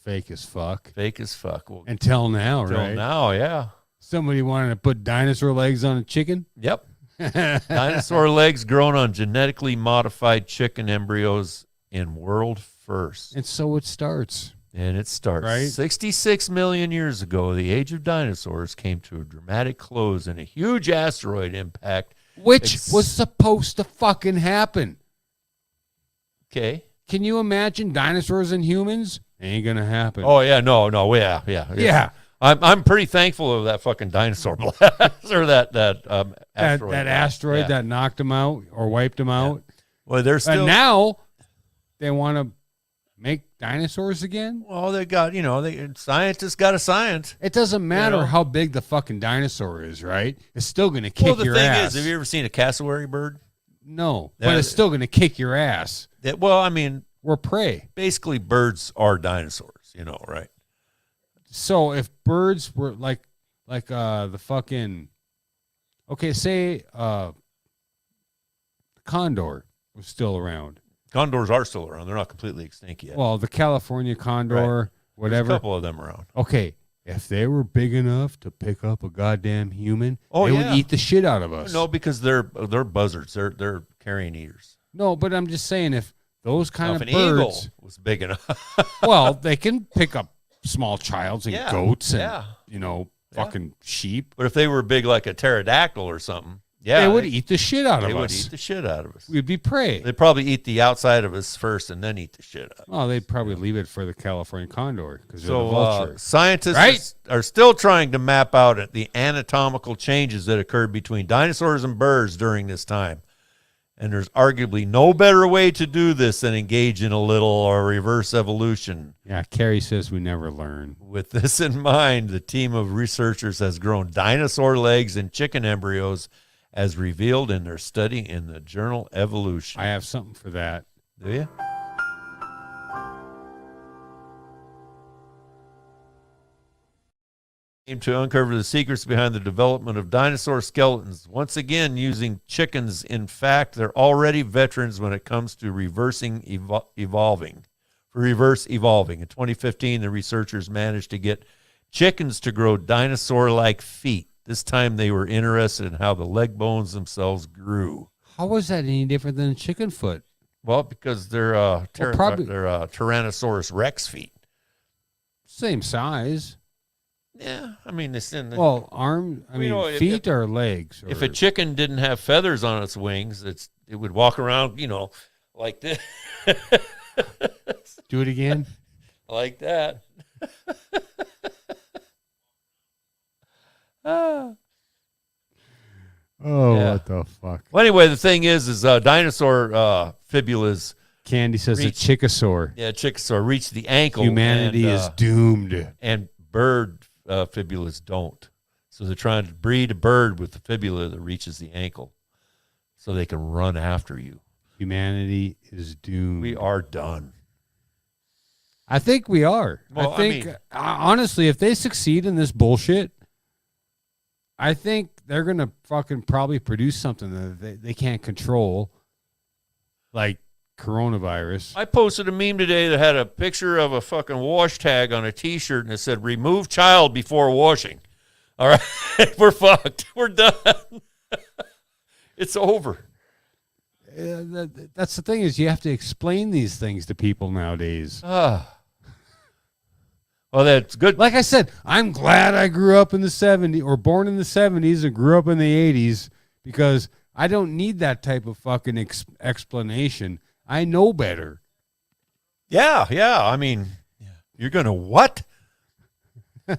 Fake as fuck. Fake as fuck. Well, Until now, until right? now, yeah. Somebody wanted to put dinosaur legs on a chicken. Yep. Dinosaur legs grown on genetically modified chicken embryos in world first. And so it starts. And it starts. Right? 66 million years ago, the age of dinosaurs came to a dramatic close in a huge asteroid impact. Which was supposed to fucking happen. Okay. Can you imagine dinosaurs and humans? Ain't gonna happen. Oh, yeah. No. Yeah. yeah. I'm pretty thankful of that fucking dinosaur blast or that asteroid. That asteroid Yeah. that knocked them out or wiped them out. Well, they're still. And now they want to make dinosaurs again. Well, they got, scientists got a science. It doesn't matter You know? how big the fucking dinosaur is, right? It's still gonna kick Well, the your thing ass. is, have you ever seen a cassowary bird? No, That- but it's still gonna kick your ass. Well, I mean, We're prey. basically birds are dinosaurs, right? So if birds were like the fucking say condor was still around. Condors are still around. They're not completely extinct yet. Well, the California condor, There's a whatever. couple of them around. Okay, if they were big enough to pick up a goddamn human, Oh, they yeah. would eat the shit out of us. No, because they're buzzards. They're carrion eaters. No, but I'm just saying if those kind Now, of if an eagle birds, was big enough, well, they can pick up small childs and Yeah, goats and yeah. fucking sheep. but if they were big like a pterodactyl or something, yeah, they would eat the shit out They of would us. eat the shit out of us. We'd be prey. They'd probably eat the outside of us first and then eat the shit out. Oh, they'd probably leave it for the California condor because they're So the vulture. scientists Right? are still trying to map out the anatomical changes that occurred between dinosaurs and birds during this time. And there's arguably no better way to do this than engage in a little or reverse evolution. Yeah, Carrie says we never learn. With this in mind, the team of researchers has grown dinosaur legs and chicken embryos as revealed in their study in the journal Evolution. I have something for that. Do you? Aim to uncover the secrets behind the development of dinosaur skeletons. Once again, using chickens. In fact, they're already veterans when it comes to reverse evolving. In 2015, the researchers managed to get chickens to grow dinosaur-like feet. This time, they were interested in how the leg bones themselves grew. How was that any different than a chicken foot? Well, because they're probably- Tyrannosaurus Rex feet. Same size. Yeah, I mean, it's in the. Well, feet or legs? If or- a chicken didn't have feathers on its wings, it would walk around, like this, Do it again. like that. Ah. Oh, Yeah. what the fuck? Well, anyway, the thing is dinosaur fibulas. Candy says Reach. a chickasaur. Yeah, chickasaur reach the ankle. Humanity is doomed. and bird fibulas don't. So they're trying to breed a bird with the fibula that reaches the ankle, so they can run after you. Humanity is doomed. We are done. I think we are. Well, I think, honestly, if they succeed in this bullshit, I think they're going to fucking probably produce something that they can't control, like coronavirus. I posted a meme today that had a picture of a fucking wash tag on a T-shirt, and it said, "Remove child before washing." All right, we're fucked. We're done. It's over. That's the thing is you have to explain these things to people nowadays. Well, that's good. Like I said, I'm glad I grew up in the 70s or born in the 70s and grew up in the 80s because I don't need that type of fucking explanation. I know better. Yeah. I mean, you're gonna what?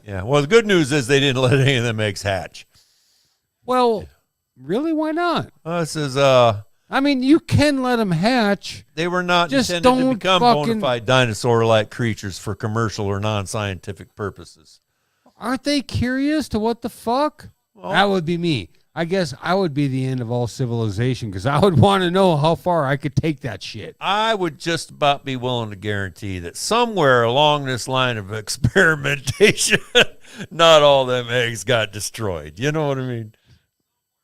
Yeah. Well, the good news is they didn't let any of them eggs hatch. Well, really, why not? This is I mean, you can let them hatch. they were not Just intended to don't become fucking- bona fide dinosaur-like creatures for commercial or non-scientific purposes. Aren't they curious to what the fuck? Well- That would be me. I guess I would be the end of all civilization because I would want to know how far I could take that shit. I would just about be willing to guarantee that somewhere along this line of experimentation, not all them eggs got destroyed. You know what I mean?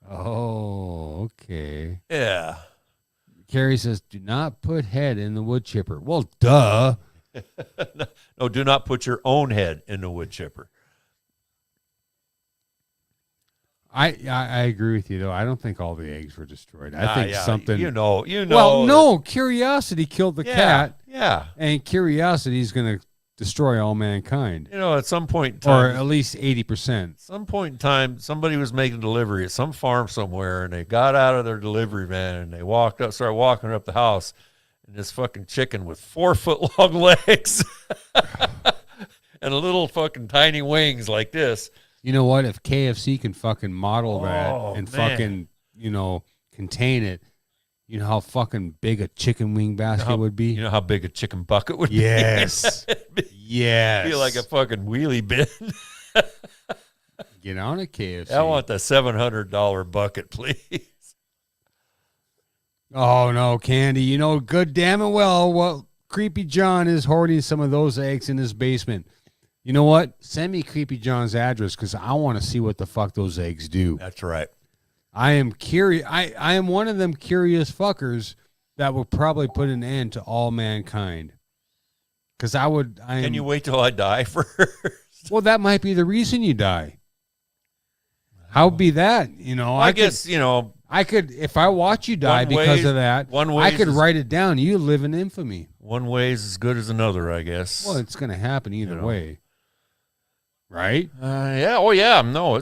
Oh, okay. Yeah. Carrie says, do not put head in the wood chipper. Well, duh. No, do not put your own head in the wood chipper. I agree with you, though. I don't think all the eggs were destroyed. I think something. You know. Well, no, curiosity killed the cat. Yeah. And curiosity is going to destroy all mankind. You know, at some point in time. Or at least 80%. Some point in time, somebody was making delivery at some farm somewhere, and they got out of their delivery van, and they started walking up the house, and this fucking chicken with 4-foot-long legs and little fucking tiny wings like this. You know what? If KFC can fucking model that and man. fucking, contain it, you know how fucking big a chicken wing basket would be? You know how big a chicken bucket would Yes. be? Yes. Feel like a fucking wheelie bin. Get on a KFC. I want the $700 bucket, please. Oh, no, Candy. You know good damn it well Creepy John is hoarding some of those eggs in his basement. You know what? Send me Creepy John's address because I want to see what the fuck those eggs do. That's right. I am curious. I am one of them curious fuckers that will probably put an end to all mankind. Because Can you wait till I die first? Well, that might be the reason you die. How be that? I guess, I could, if I watch you die because of that, I could write it down. You live in infamy. One way is as good as another, I guess. Well, it's going to happen either way. Right? Yeah. Oh, yeah. No,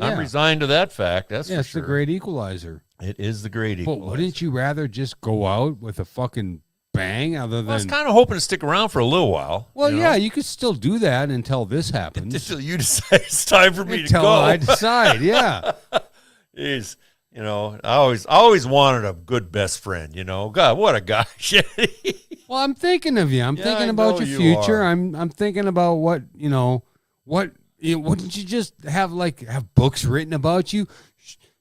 I'm resigned to that fact. That's for it's sure. the great equalizer. It is the great equalizer. But wouldn't you rather just go out with a fucking bang other than... I was kind of hoping to stick around for a little while. Well, yeah, you could still do that until this happens. Until you decide it's time for me to Until go. I decide, yeah. Jeez. I always wanted a good best friend, God, what a guy. Well, I'm thinking of you. I'm thinking about your future. I'm thinking about what wouldn't you just have books written about you?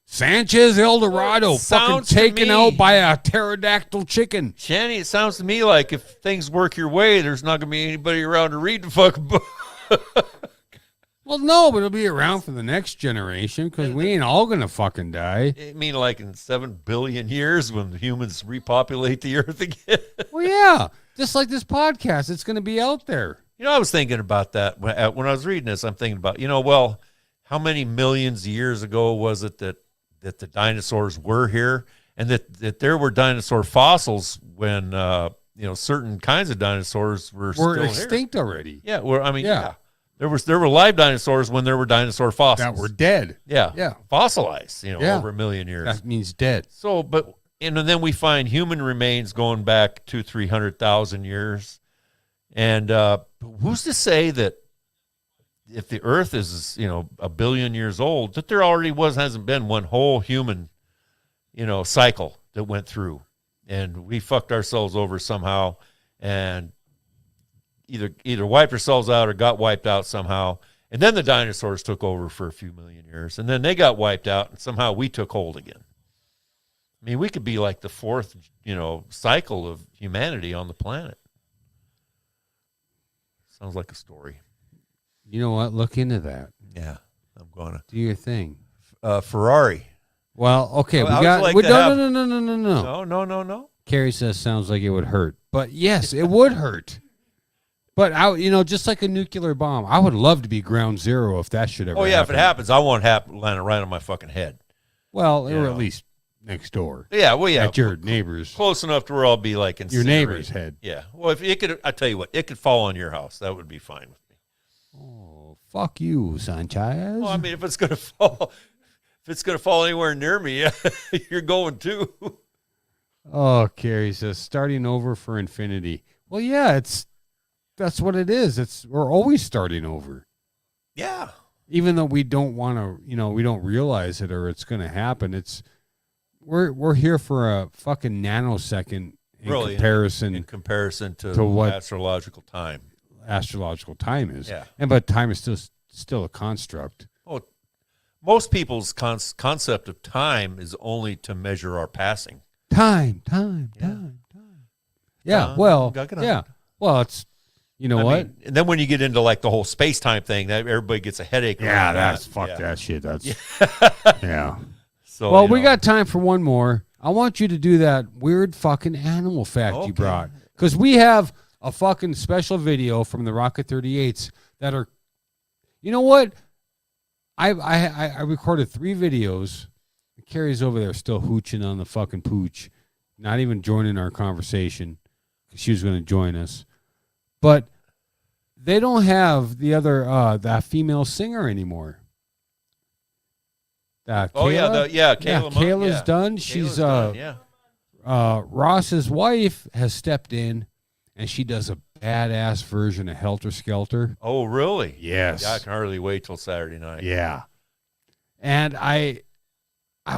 Sanchez El Dorado fucking taken out by a pterodactyl chicken. Shanny, it sounds to me like if things work your way, there's not going to be anybody around to read the fucking book. Well, no, but it'll be around for the next generation because we ain't all going to fucking die. I mean, like in 7 billion years when humans repopulate the earth again. Well, yeah. Just like this podcast, it's going to be out there. I was thinking about that when I was reading this. I'm thinking about, how many millions of years ago was it that the dinosaurs were here, and that there were dinosaur fossils when certain kinds of dinosaurs were still extinct here. Already. Yeah, yeah. There were live dinosaurs when there were dinosaur fossils that were dead. Yeah, fossilized. Over a million years. That means dead. So, and then we find human remains going back 200,000-300,000 years, and who's to say that if the Earth is a billion years old, that there already hasn't been one whole human cycle that went through, and we fucked ourselves over somehow, and either wiped ourselves out or got wiped out somehow. And then the dinosaurs took over for a few million years, and then they got wiped out, and somehow we took hold again. I mean, we could be like the fourth, cycle of humanity on the planet. Sounds like a story. You know what? Look into that. Yeah, I'm going to. Do your thing. Ferrari. Well, okay. No. Carrie says sounds like it would hurt. But yes, it would hurt. But just like a nuclear bomb, I would love to be ground zero if that should ever happen. If it happens, I want to land right on my fucking head. Well, or at least next door. Yeah, well, yeah. At your neighbor's. Close enough to where I'll be like your neighbor's head. Yeah. Well, if it could, I tell you what, it could fall on your house. That would be fine with me. Oh, fuck you, Sanchez. Well, I mean, if it's going to fall anywhere near me, you're going too. Oh, Carrie says starting over for infinity. Well, yeah, that's what it is. We're always starting over. Yeah. Even though we don't want to, we don't realize it or it's going to happen. We're here for a fucking nanosecond in comparison to what astrological time. Astrological time is. Yeah. But time is still a construct. Oh, Most people's concept of time is only to measure our passing. Time. Yeah, well, Guggenheim. yeah. Well, it's, you know what? mean, and then when you get into like the whole space-time thing, that everybody gets a headache. Yeah, around that's that. fuck Yeah. that shit. That's yeah. So, Well, you we know. got time for one more. I want you to do that weird fucking animal fact you Okay. brought, because we have a fucking special video from the Rocket 38s that are. You know what? I recorded 3 videos. Carrie's over there still hooching on the fucking pooch, not even joining our conversation. She was going to join us, but they don't have the other that female singer anymore. Kayla? Kayla Monk, Kayla's yeah. done. Kayla's She's done, yeah. Ross's wife has stepped in, and she does a badass version of Helter Skelter. Oh, really? Yes. Yeah, I can hardly wait till Saturday night. Yeah, and I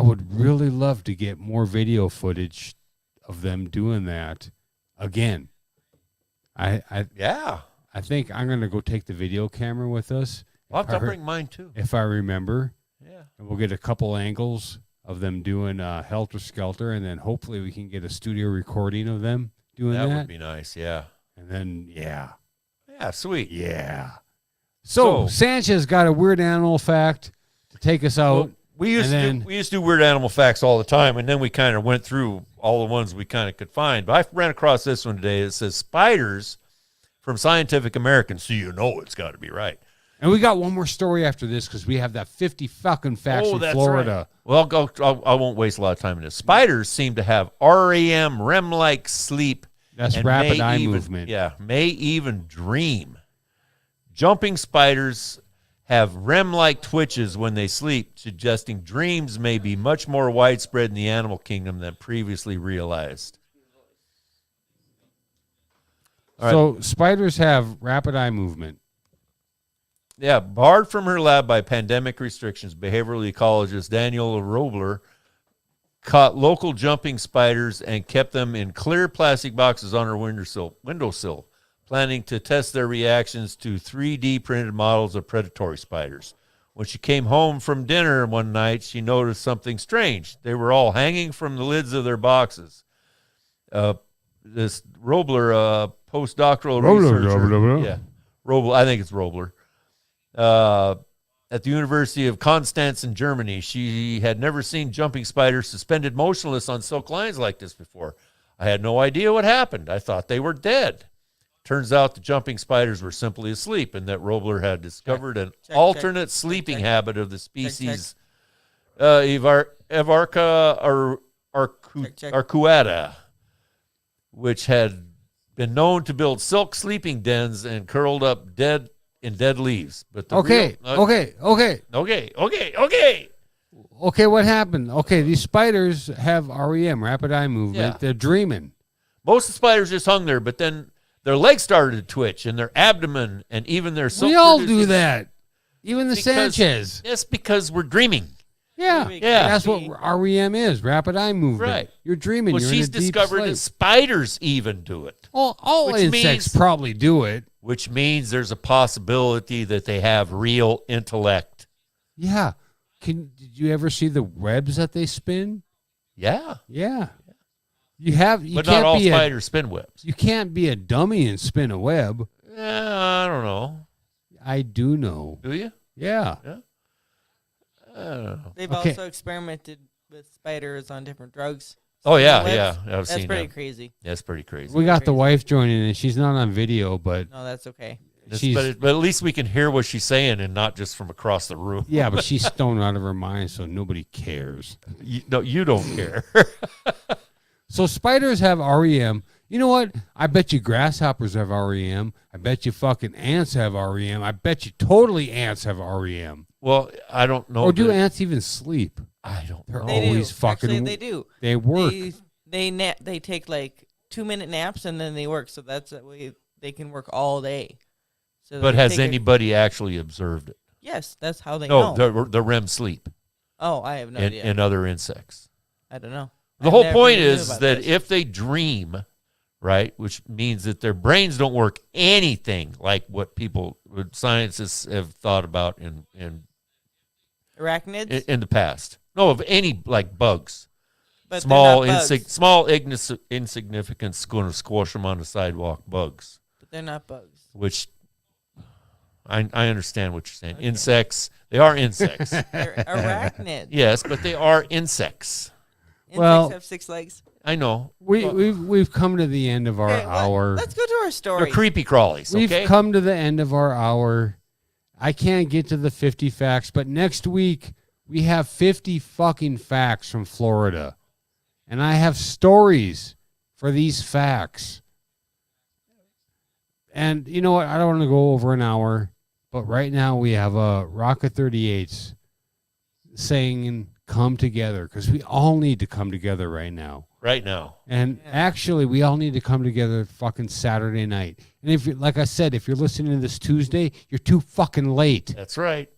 would really love to get more video footage of them doing that again. I think I'm gonna go take the video camera with us. I'll have to bring mine too. If I remember. Yeah. And we'll get a couple angles of them doing Helter Skelter, and then hopefully we can get a studio recording of them doing that. That would be nice, yeah. And then, yeah. Yeah, sweet. Yeah. So Sanchez got a weird animal fact to take us out. Well, we used to do weird animal facts all the time, and then we kind of went through all the ones we kind of could find. But I ran across this one today. It says spiders from Scientific American, so you know it's got to be right. And we got one more story after this because we have that 50 fucking facts from that's Florida. Right. Well, I won't waste a lot of time in this. Spiders seem to have REM-like sleep. That's and rapid may eye even- movement. Yeah, may even dream. Jumping spiders have REM-like twitches when they sleep, suggesting dreams may be much more widespread in the animal kingdom than previously realized. All right. So spiders have rapid eye movement. Yeah, barred from her lab by pandemic restrictions, behavioral ecologist Daniel Robler caught local jumping spiders and kept them in clear plastic boxes on her windowsill, planning to test their reactions to 3D printed models of predatory spiders. When she came home from dinner one night, she noticed something strange. They were all hanging from the lids of their boxes. This Robler, postdoctoral researcher, Robler, I think it's Robler, at the University of Konstanz in Germany. She had never seen jumping spiders suspended motionless on silk lines like this before. I had no idea what happened. I thought they were dead. Turns out the jumping spiders were simply asleep, and that Robler had discovered an alternate sleeping habit of the species Evarca arcuata, which had been known to build silk sleeping dens and curled up dead leaves. But the Okay. Okay, what happened? Okay, these spiders have REM, rapid eye movement. Yeah. They're dreaming. Most of the spiders just hung there, but then their legs started to twitch, and their abdomen, and even their We all do that. Even the Because- Sanchez. That's because we're dreaming. Yeah. Yeah. That's what REM is, rapid eye movement. Right. You're dreaming. Well, You're she's in a deep discovered sleep. that spiders even do it, All which insects means- probably do it. which means there's a possibility that they have real intellect. Yeah. Did you ever see the webs that they spin? Yeah, Yeah. You but not can't all be spiders spin webs. you can't be a dummy and spin a web. I don't know. I do know. Do you? Yeah. I don't know. They've Okay. also experimented with spiders on different drugs. Oh, yeah, Webs. yeah. I've That's seen pretty that. crazy. That's pretty crazy. We got the wife joining and she's not on video, but No, that's okay. she's But at least we can hear what she's saying and not just from across the room. yeah, but she's stoned out of her mind, so nobody cares. You don't care. So spiders have REM. You know what? I bet you grasshoppers have REM. I bet you fucking ants have REM. I bet you totally ants have REM. Well, I don't know. Or do that- ants even sleep? I don't They're know. They always do. fucking. Actually, they do. They work. They take like 2-minute naps and then they work. So that's that way they can work all day. So But they has take a- anybody actually observed it? Yes, that's how they No, know. the REM sleep Oh, I have no and, idea. and other insects. I don't know. The I whole never point knew is about that this. if they dream, right, which means that their brains don't work anything like what scientists have thought about and Arachnids? in the past. No, of any like bugs. But Small, they're not bugs. small, insignificant, going to squash them on the sidewalk bugs. But they're not bugs. Which I understand what you're saying. Okay. Insects. They are insects. They're arachnids. Yes, but they are insects. Insects have 6 legs. I know. We've come to the end of our hour. Let's go to our story. They're creepy crawlies. Okay? We've come to the end of our hour. I can't get to the 50 facts, but next week we have 50 fucking facts from Florida. And I have stories for these facts. And you know what? I don't want to go over an hour, but right now we have a Rocket 38s saying come together, because we all need to come together right now. Right now. And actually, we all need to come together fucking Saturday night. And if you, like I said, if you're listening to this Tuesday, you're too fucking late. That's right.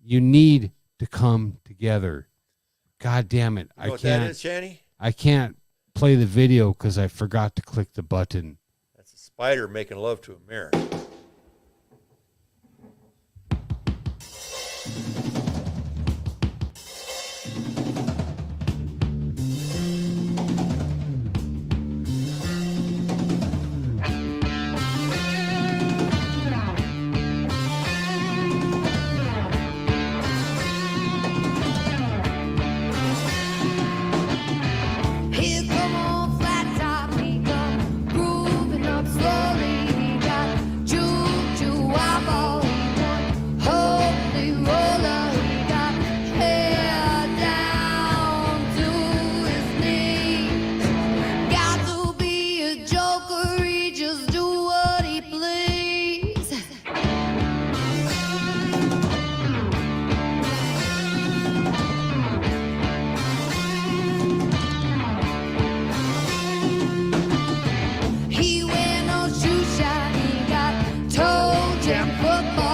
You need to come together. God damn it. You know what that is, Shanny? I can't play the video because I forgot to click the button. That's a spider making love to a mirror. Here come on flat top, he come grooving up slowly. He got juke, eyeball, he want holy roller. He got hair down to his knees. Got to be a joker, he just do what he please. He wear no shoe shine, he got toe jam football.